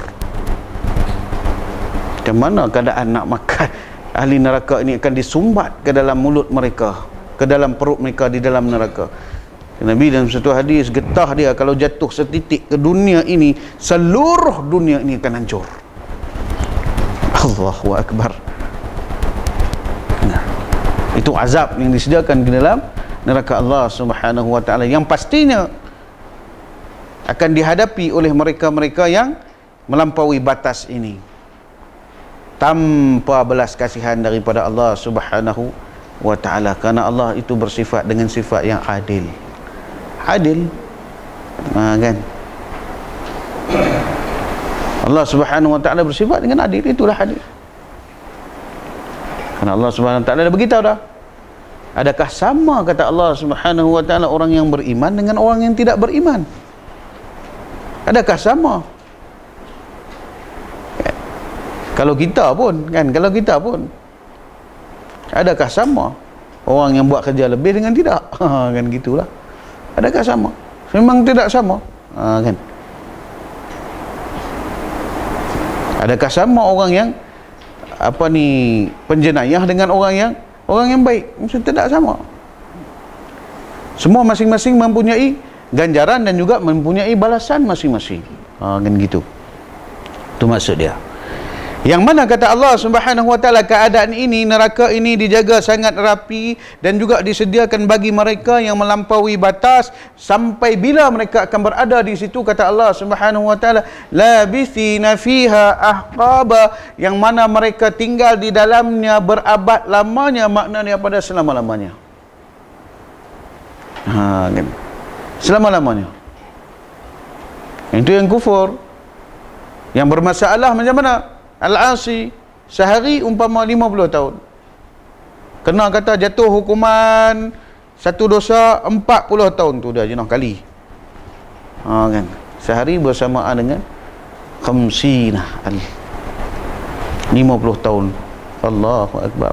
Macam mana keadaan nak makan? Ahli neraka ini akan disumbat ke dalam mulut mereka, ke dalam perut mereka di dalam neraka. Nabi dalam satu hadis, getah dia kalau jatuh setitik ke dunia ini, seluruh dunia ini akan hancur. Allahu akbar. Nah, itu azab yang disediakan di dalam neraka Allah Subhanahu wa taala, yang pastinya akan dihadapi oleh mereka-mereka yang melampaui batas ini tanpa belas kasihan daripada Allah Subhanahu wa taala, kerana Allah itu bersifat dengan sifat yang adil. Adil, kan, Allah Subhanahu wa taala bersifat dengan adil, itulah adil. Kerana Allah Subhanahu wa taala dah beritahu dah. Adakah sama, kata Allah Subhanahu wa taala, orang yang beriman dengan orang yang tidak beriman? Adakah sama? Kalau kita pun, kan, kalau kita pun, adakah sama orang yang buat kerja lebih dengan tidak? Kan gitulah. Adakah sama? Memang tidak sama. Kan. Adakah sama orang yang apa ni, penjenayah dengan orang yang baik? Mesti tidak sama. Semua masing-masing mempunyai ganjaran dan juga mempunyai balasan masing-masing. Kan gitu. Itu maksud dia. Yang mana, kata Allah Subhanahu wa taala, keadaan ini, neraka ini dijaga sangat rapi dan juga disediakan bagi mereka yang melampaui batas. Sampai bila mereka akan berada di situ, kata Allah Subhanahu wa taala, labithina fiha ahqaba, yang mana mereka tinggal di dalamnya berabad lamanya, maknanya pada selama-lamanya. Kan, selama-lamanya. Itu yang kufur. Yang bermasalah macam mana? Al-Asi, sehari umpama 50 tahun. Kena kata jatuh hukuman satu dosa 40 tahun tu dah jenah kali. Kan. Sehari bersamaan dengan 50 tahun. Allahu akbar.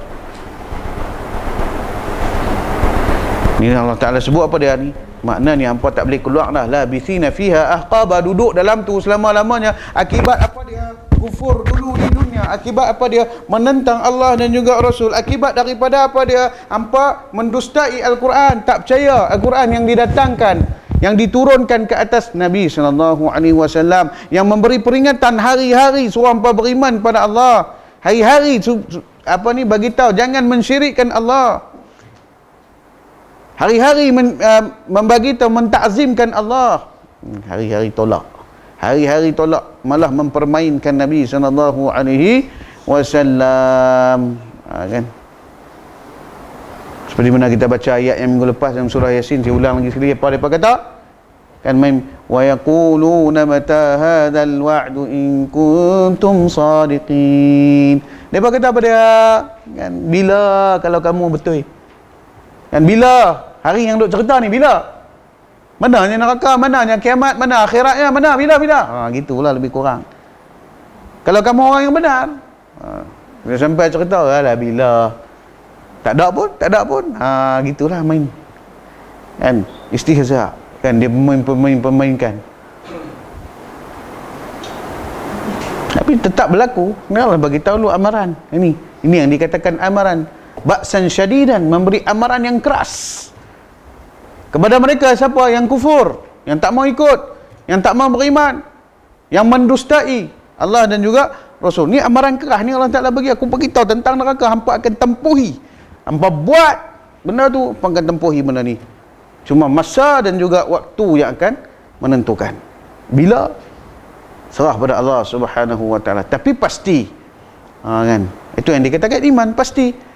Ni Allah Taala sebut apa dia ni? Maknanya hampa tak boleh keluar dah. Labithina fiha ahqaba, duduk dalam tu selama-lamanya. Akibat apa dia? Kufur dulu di dunia. Akibat apa dia? Menentang Allah dan juga Rasul. Akibat daripada apa dia? Hampa mendustai Al-Quran, tak percaya Al-Quran yang didatangkan, yang diturunkan ke atas Nabi sallallahu alaihi wasallam, yang memberi peringatan hari-hari suruh hampa beriman pada Allah. Hari-hari apa ni, bagi tahu jangan mensyirikkan Allah. Hari-hari membagi tahu mentakzimkan Allah. Hari-hari tolak. Hari-hari tolak, malah mempermainkan Nabi sallallahu alaihi wasallam. Kan? Seperti mana kita baca ayat yang minggu lepas dalam surah Yasin, saya ulang lagi sekali apa mereka kata? kan main wa yaquluna mata hadzal wa'du in kuntum shadiqin. Depa kata apa dia? Kan bila kalau kamu betul. Kan bila hari yang duk cerita ni bila? Mananya neraka, mananya kiamat, mana akhiratnya, mana bila? Gitulah lebih kurang. Kalau kamu orang yang benar. Bila sampai cerita lah bila. Tak ada pun. Gitulah main. Kan istihza. Kan dia pemain-pemainkan. Tapi tetap berlaku. Kenapa bagi tahu lu amaran. Ini yang dikatakan amaran. Ba'san syadidan, memberi amaran yang keras kepada mereka siapa yang kufur, yang tak mau ikut, yang tak mau beriman, yang mendustai Allah dan juga Rasul. Ni amaran keras ni Allah Ta'ala bagi. Aku beritahu tentang neraka, hampa akan tempuhi. Hampa buat benda tu, hampa akan tempuhi benda ni. Cuma masa dan juga waktu yang akan menentukan. Bila? Serah pada Allah Subhanahu Wa Ta'ala. Tapi pasti. Kan? Itu yang dikatakan iman, pasti.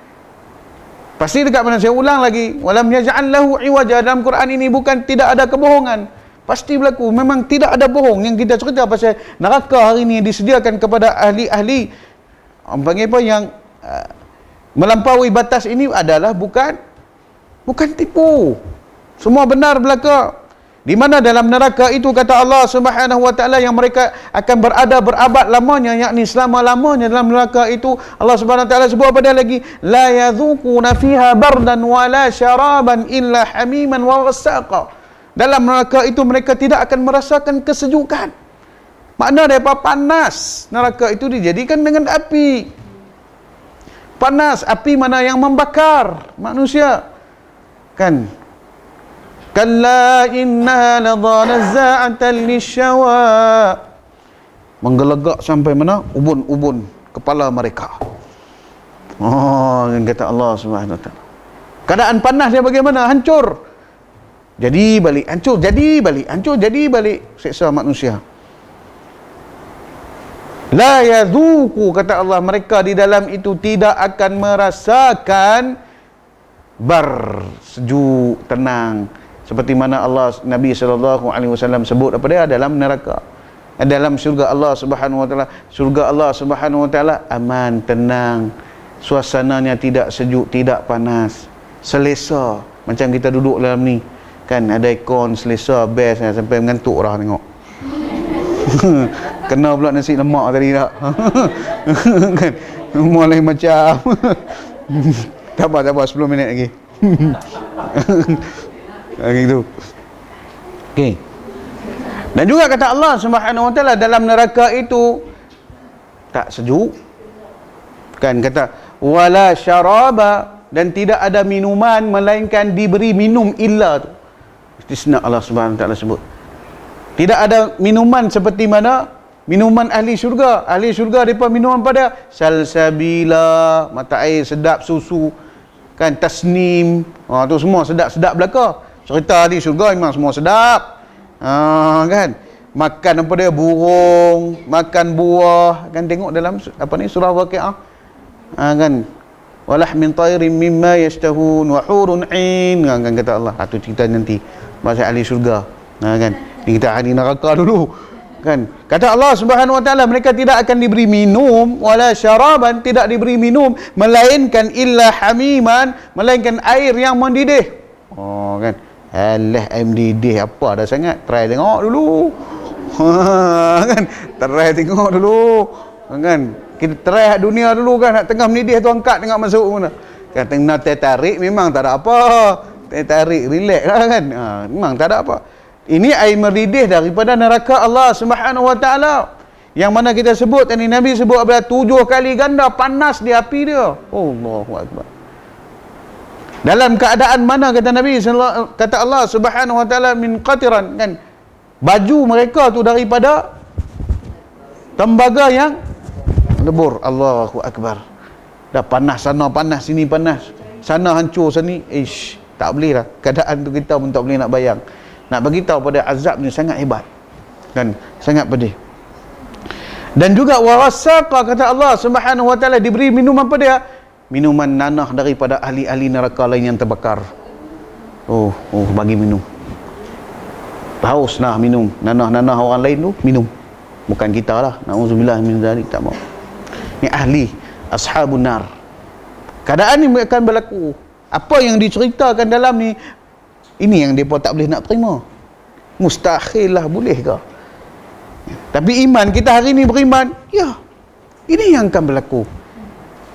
Pasti dekat mana, saya ulang lagi, walam yaj'al lahu iwaja. Dalam Quran ini bukan tidak ada kebohongan, pasti berlaku. Memang tidak ada bohong. Yang kita cerita pasal neraka hari ini disediakan kepada ahli-ahli panggil apa yang melampaui batas ini adalah bukan tipu. Semua benar belaka. Di mana dalam neraka itu kata Allah Subhanahu Wa Ta'ala yang mereka akan berada berabad lamanya, yakni selama-lamanya dalam neraka itu. Allah Subhanahu Wa Ta'ala sebut apa dia lagi? La yadhuquna fiha bardan wala syaraban illa hamiman wa ghassaqa. Dalam neraka itu mereka tidak akan merasakan kesejukan. Makna dia apa? Panas. Neraka itu dijadikan dengan api. Panas, api mana yang membakar manusia. Kan? Kalla innaha ladha nazza'atan lisyawa. Menggelegak sampai mana? Ubun-ubun kepala mereka. Yang kata Allah Subhanahu Wa Ta'ala. Keadaan panas dia bagaimana? Hancur. Jadi balik, hancur, jadi balik, hancur, jadi balik. Seksa manusia. La yadhuku, kata Allah, mereka di dalam itu tidak akan merasakan sejuk, tenang. Seperti mana Nabi SAW sebut apa dia dalam neraka. Dalam syurga Allah Subhanahu Wa Ta'ala. Syurga Allah Subhanahu Wa Ta'ala aman, tenang. Suasananya tidak sejuk, tidak panas. Selesa. Macam kita duduk dalam ni. Kan ada aircon, selesa, best. Sampai mengantuk orang tengok. Kena pula nasi lemak tadi tak. Kan mulai macam. Tak apa 10 minit lagi. Gitu. Okey. Dan juga kata Allah Subhanahu Wa Ta'ala dalam neraka itu tak sejuk. Kan kata wala syaraba, dan tidak ada minuman melainkan diberi minum illa tu. Istisna Allah Subhanahu Wa Ta'ala sebut. Tidak ada minuman seperti mana minuman ahli syurga. Ahli syurga depa minum apa dia? Salsabila, mata air sedap, susu. Kan tasnim. Tu semua sedap-sedap belaka. Cerita di syurga memang semua sedap. Kan? Makan apa dia? Burung, makan buah. Kan tengok dalam apa ni surah Waqiah. Kan? Walah min tayrin mimma yashtahun wa hurun 'ain. Kan kata Allah. Itu cerita nanti bahasa ahli syurga. Kan? Ni kita ahli neraka dulu. Kan? Kata Allah Subhanahu Wa Ta'ala mereka tidak akan diberi minum wala syaraban, tidak diberi minum melainkan illa hamiman, melainkan air yang mendidih. Kan? Alah MDD apa dah sangat, try tengok dulu. Kan try tengok dulu. Kan kita try dunia dulu kan, nak tengah mendidih tu angkat tengok masuk mana. Kan tengah tertarik memang tak ada apa. Tertarik relax lah kan. Memang tak ada apa. Ini air mendidih daripada neraka Allah Subhanahu Wa Ta'ala. Yang mana kita sebut tadi Nabi sebut apabila 7 kali ganda panas di api dia. Allahu Akbar. Dalam keadaan mana kata Nabi, kata Allah Subhanahu Wa Ta'ala min qatiran, kan baju mereka tu daripada tembaga yang lebur. Allahu Akbar. Dah panas sana, panas sini, panas sana, hancur sini. Tak boleh lah. Keadaan tu kita pun tak boleh nak bayang. Nak bagi tahu pada azab ni sangat hebat. Kan sangat pedih. Dan juga warasaqa, kata Allah Subhanahu Wa Ta'ala diberi minum apa dia? Minuman nanah daripada ahli-ahli neraka lain yang terbakar. Bagi minum. haus nah minum, nanah-nanah orang lain tu minum, bukan kita lah, na'udzubillah min zalik, tak mau. Ni ahli ashabun nar. Keadaan ni akan berlaku. Apa yang diceritakan dalam ni, ini yang mereka tak boleh nak terima. Mustahil lah, boleh ke? Tapi iman kita hari ni beriman, ya, ini yang akan berlaku.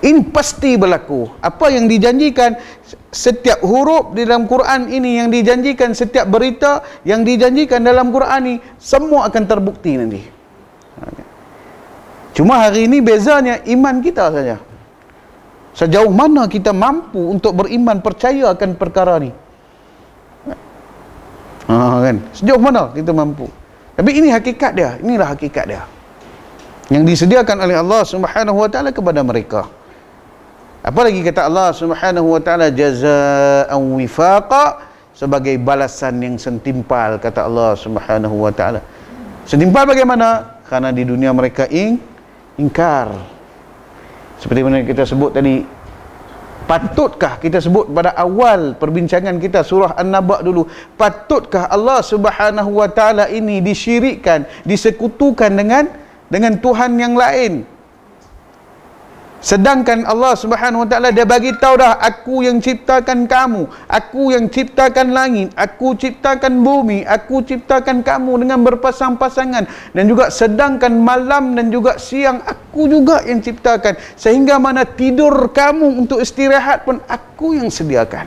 Ini pasti berlaku. Apa yang dijanjikan, setiap huruf di dalam Quran ini yang dijanjikan, setiap berita yang dijanjikan dalam Quran ni, semua akan terbukti nanti. Cuma hari ini bezanya iman kita saja. Sejauh mana kita mampu untuk beriman, percaya akan perkara ni. Kan? Sejauh mana kita mampu. Tapi ini hakikat dia. Inilah hakikat dia yang disediakan oleh Allah Subhanahu wa taala kepada mereka. Apa lagi kata Allah Subhanahu wa taala, jazaa'an wifaqa, sebagai balasan yang sentimpal, kata Allah Subhanahu wa taala. Sentimpal bagaimana? Karena di dunia mereka ingkar. Seperti mana kita sebut tadi, patutkah kita sebut pada awal perbincangan kita surah An-Naba dulu, patutkah Allah Subhanahu wa taala ini disyirikkan, disekutukan dengan Tuhan yang lain? Sedangkan Allah Subhanahu wa taala dia bagi tahu dah, aku yang ciptakan kamu, aku yang ciptakan langit, aku ciptakan bumi, aku ciptakan kamu dengan berpasang-pasangan, dan juga sedangkan malam dan juga siang aku juga yang ciptakan, sehingga mana tidur kamu untuk istirahat pun aku yang sediakan.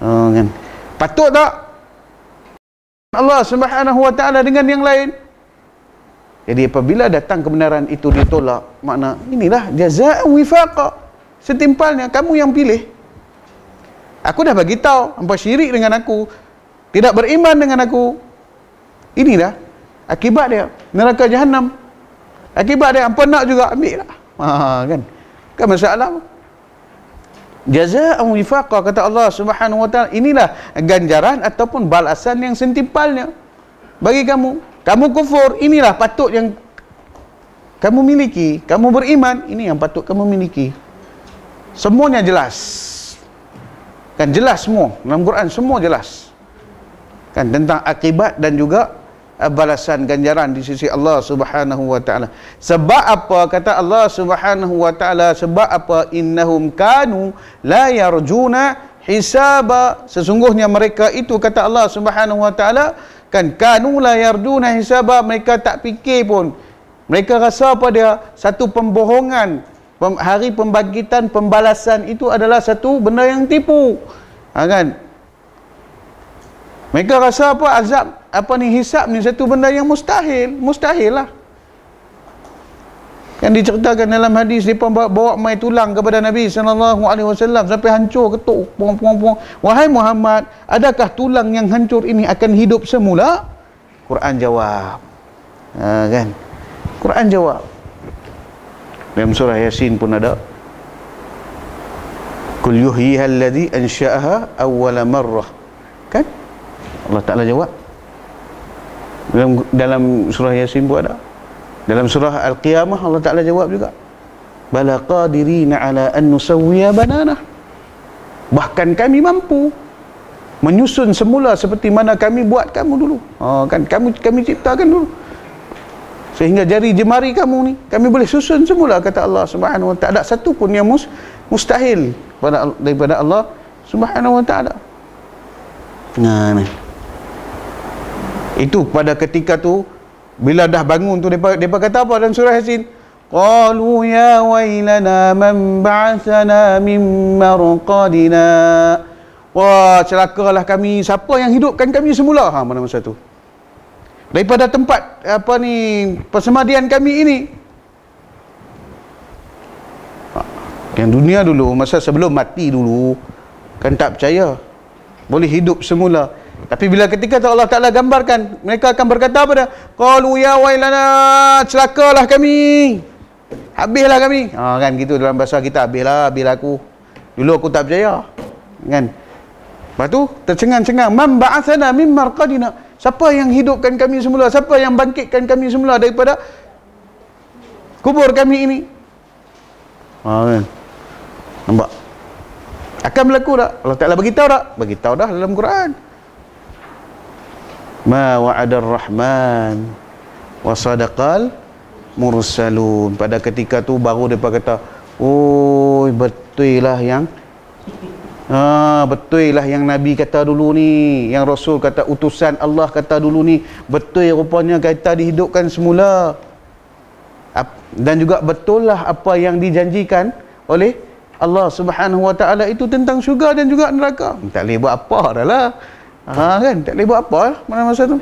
Kan? Patut tak Allah Subhanahu wa taala dengan yang lain? Jadi apabila datang kebenaran itu ditolak, makna inilah jazaa'an wifaqa, setimpalnya kamu yang pilih. Aku dah bagi tahu, hangpa syirik dengan aku, tidak beriman dengan aku, inilah akibat dia, neraka jahanam. Akibat dia, hangpa nak juga ambil lah. Kan masalah. Jazaa'an wifaqa, kata Allah Subhanahu wa taala, inilah ganjaran ataupun balasan yang setimpalnya bagi kamu. Kamu kufur, inilah patut yang kamu miliki. Kamu beriman, ini yang patut kamu miliki. Semuanya jelas. Kan jelas semua. Dalam Quran semua jelas. Kan tentang akibat dan juga balasan ganjaran di sisi Allah Subhanahu wa taala. Sebab apa kata Allah Subhanahu wa taala? Sebab apa? Innahum kanu la yarjuna hisaba. Sesungguhnya mereka itu, kata Allah Subhanahu wa taala, kan kanu la yarjuna hisaba, mereka tak fikir pun, mereka rasa apa dia, satu pembohongan, hari pembangkitan, pembalasan itu adalah satu benda yang tipu. Kan mereka rasa apa, azab apa ni, hisab ni satu benda yang mustahil lah. Kan diceritakan dalam hadis, mereka bawa mai tulang kepada Nabi SAW sampai hancur, ketuk, puang. Wahai Muhammad, adakah tulang yang hancur ini akan hidup semula? Quran jawab. Kan? Quran jawab. Dalam surah Yasin pun ada. Qul yuhyiha alladhi ansha'aha awwala marrah. Kan? Allah Ta'ala jawab. Dalam surah Yasin pun ada. Dalam surah Al-Qiyamah Allah Ta'ala jawab juga. Bala qadirina ala an nusawwiya banana. Bahkan kami mampu menyusun semula seperti mana kami buat kamu dulu. Kan kami ciptakan dulu. Sehingga jari jemari kamu ni kami boleh susun semula, kata Allah Subhanahu wa taala. Tak ada satu pun yang mustahil daripada Allah Subhanahu wa taala. Nah. Itu pada ketika tu, bila dah bangun tu, mereka kata apa dalam surah Yasin? Qalu ya wailana man ba'athana min marqadina. Wah, celakalah kami, siapa yang hidupkan kami semula? Mana masa tu? Daripada tempat apa ni, persemadian kami ini. Yang dunia dulu, masa sebelum mati dulu, kan tak percaya boleh hidup semula. Tapi bila ketika Allah Ta'ala gambarkan, mereka akan berkata pada, qalu ya wailana, celakalah kami, habislah kami. Kan gitu dalam bahasa kita, habislah aku. Dulu aku tak percaya. Kan? Lepas tu tercengang-cengang, man ba'athana min marqadina. Siapa yang hidupkan kami semula? Siapa yang bangkitkan kami semula daripada kubur kami ini? Kan? Nampak? Akan berlaku tak? Allah Ta'ala beritahu tak? Beritahu dah dalam Quran. ma wa'adar rahman wa sadaqal mursalun. Pada ketika tu baru depa kata, oh betul lah yang betul lah yang Nabi kata dulu ni, yang Rasul kata, utusan Allah kata dulu ni, betul rupanya kita dihidupkan semula. Dan juga betul lah apa yang dijanjikan oleh Allah Subhanahu wa ta'ala itu tentang syurga dan juga neraka. Tak boleh buat apa dah lah. Kan, tak boleh buat apa lah mana masa tu.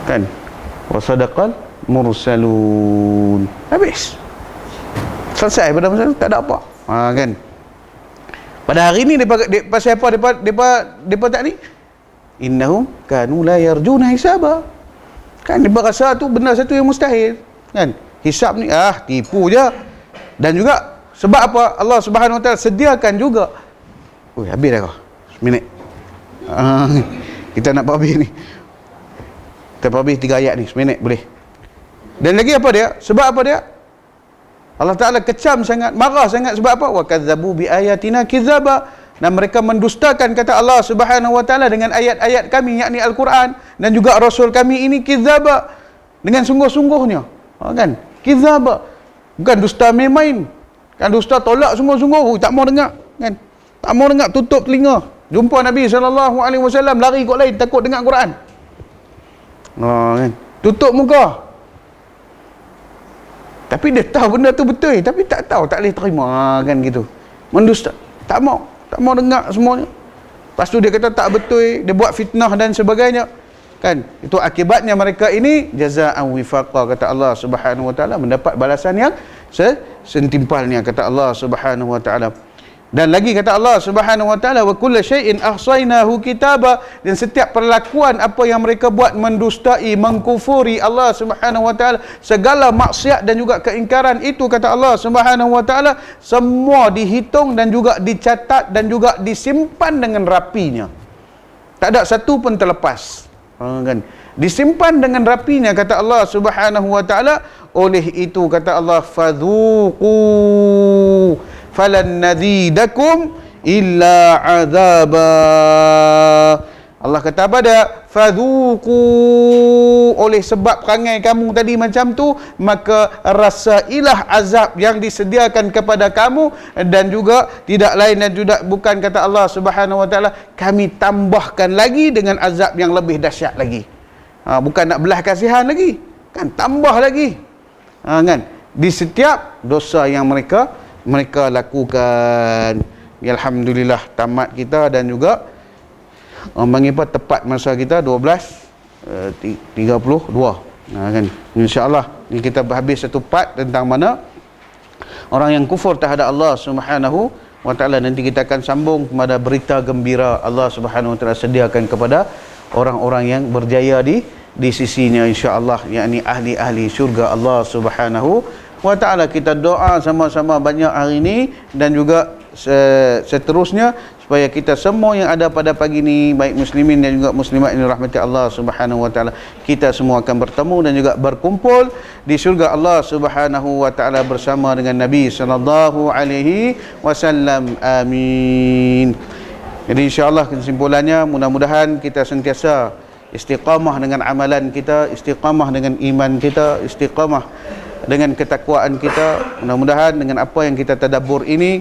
Kan, wa sadaqal mursalun. Habis. Selesai pada masa tu, tak ada apa. Kan. Pada hari ni pasal apa depa tak ni? Innahum kanu la yarjuna hisaba. Kan depa rasa tu benda satu yang mustahil. Kan? Hisab ni tipu je. Dan juga sebab apa? Allah Subhanahu wa taala sediakan juga. Oi, habis dah kau. Minit. Kita nak habis ni. Kita habis 3 ayat ni, seminit boleh. Dan lagi apa dia? Sebab apa dia? Allah Ta'ala kecam sangat, marah sangat sebab apa? Wa kadzabu bi ayatina kizaba. Dan mereka mendustakan kata Allah Subhanahu wa taala dengan ayat-ayat kami, yakni Al-Quran, dan juga Rasul kami ini kizaba, dengan sungguh-sungguhnya. Kan? Kizaba. Bukan dusta main-main. Kan dusta tolak sungguh-sungguh, tak mau dengar, kan? Tak mau dengar, tutup telinga. Jumpa Nabi SAW lari kot lain, takut dengar Quran. Kan? Tutup muka. Tapi dia tahu benda tu betul, tapi tak tahu, tak boleh terima, kan gitu. Mendusta, tak mau dengar semuanya. Lepas tu dia kata tak betul, dia buat fitnah dan sebagainya. Kan? Itu akibatnya mereka ini jazaa'an wifaqa, kata Allah Subhanahu wa taala, mendapat balasan yang sentimpalnya, kata Allah Subhanahu wa taala. Dan lagi kata Allah Subhanahu wa taala, wa kullu syai'in ahsaynahu kitaba, dan setiap perlakuan apa yang mereka buat mendustai, mengkufuri Allah Subhanahu wa taala, segala maksiat dan juga keingkaran itu, kata Allah Subhanahu wa taala, semua dihitung dan juga dicatat dan juga disimpan dengan rapinya. Tak ada satu pun terlepas. Kan? Disimpan dengan rapinya, kata Allah Subhanahu wa taala. Oleh itu kata Allah, fadhuqu falan nazidakum illa azaba. Allah kata apa dia? Fadhuqu, oleh sebab perangai kamu tadi macam tu, maka rasailah azab yang disediakan kepada kamu. Dan juga tidak lain dan juga bukan, kata Allah Subhanahu wa taala, kami tambahkan lagi dengan azab yang lebih dahsyat lagi. Bukan nak belah kasihan lagi, kan, tambah lagi. Kan, di setiap dosa yang mereka lakukan. Alhamdulillah tamat kita, dan juga orang panggil apa, tepat masa kita 12:32. Kan, insya-Allah ni kita habis satu part tentang mana orang yang kufur terhadap Allah Subhanahu wa taala. Nanti kita akan sambung kepada berita gembira Allah Subhanahu wa taala sediakan kepada orang-orang yang berjaya di sisinya, insya-Allah, yakni ahli-ahli syurga Allah Subhanahu wa ta'ala. Kita doa sama-sama banyak hari ini dan juga seterusnya, supaya kita semua yang ada pada pagi ini, baik muslimin dan juga muslimat ini rahmati Allah Subhanahu wa ta'ala, kita semua akan bertemu dan juga berkumpul di syurga Allah Subhanahu wa ta'ala bersama dengan Nabi sallallahu alaihi wasallam. Amin. Jadi insya-Allah kesimpulannya, mudah-mudahan kita sentiasa istiqamah dengan amalan kita, istiqamah dengan iman kita, istiqamah dengan ketakwaan kita. Mudah-mudahan dengan apa yang kita tadabbur ini,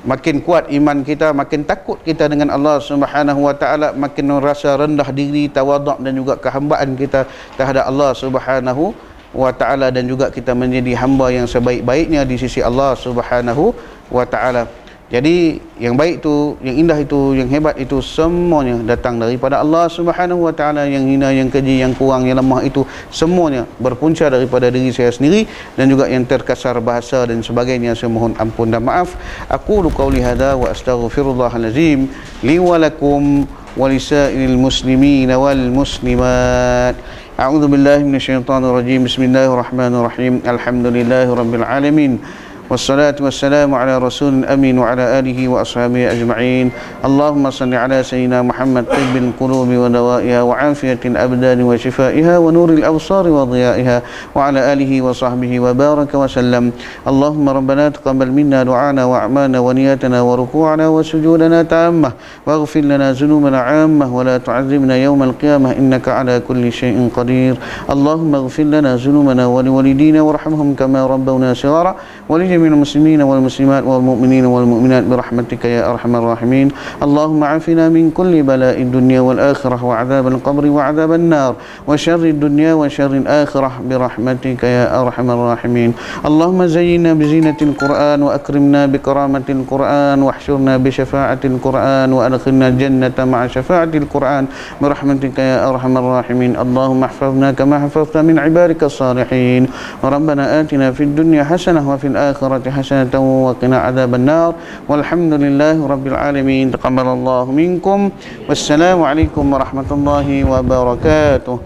makin kuat iman kita, makin takut kita dengan Allah Subhanahu wa taala, makin rasa rendah diri, tawaduk dan juga kehambaan kita terhadap Allah Subhanahu wa taala, dan juga kita menjadi hamba yang sebaik-baiknya di sisi Allah Subhanahu wa taala. Jadi yang baik itu, yang indah itu, yang hebat itu, semuanya datang daripada Allah Subhanahu wa taala. Yang hina, yang keji, yang kurang, yang lemah itu semuanya berpunca daripada diri saya sendiri, dan juga yang terkasar bahasa dan sebagainya, saya mohon ampun dan maaf. Aqulu qauli hadza wa astaghfirullahal azim li wa lakum wa lisairil muslimin wal muslimat. A'udzu billahi minasyaitonir rajim. Bismillahirrahmanirrahim. Alhamdulillahirabbil alamin. والصلاة والسلام على رسول الأمين وعلى آله وأصحابه أجمعين. اللهم صل على سيدنا محمد طب القلوب ودوائها وعافية الأبدان وشفائها ونور الأبصار وضيائها وعلى آله وصحبه وبارك وسلم. اللهم ربنا تقبل منا دعانا وأعمالنا ونياتنا وركوعنا وسجودنا تامة واغفر لنا ذنوبنا عامة ولا تعذبنا يوم القيامة إنك على كل شيء قدير. اللهم اغفر لنا ذنوبنا ولوالدينا وارحمهم كما ربونا صغارا ولجميع المسلمين والمسلمات والمؤمنين والمؤمنات برحمتك يا أرحم الراحمين. اللهم عافنا من كل بلاء الدنيا والآخرة وعذاب القبر وعذاب النار وشر الدنيا وشر الآخرة برحمتك يا أرحم الراحمين. اللهم زينا بزينة القرآن وأكرمنا بكرامة القرآن واحشرنا بشفاعة القرآن وأدخلنا الجنة مع شفاعة القرآن برحمتك يا أرحم الراحمين. اللهم احفظنا كما حفظت من عبادك الصالحين. ربنا آتنا في الدنيا حسنة وفي الآخرة حسنة وقنا عذاب النار والحمد لله رب العالمين. تقبل الله منكم والسلام عليكم ورحمة الله وبركاته.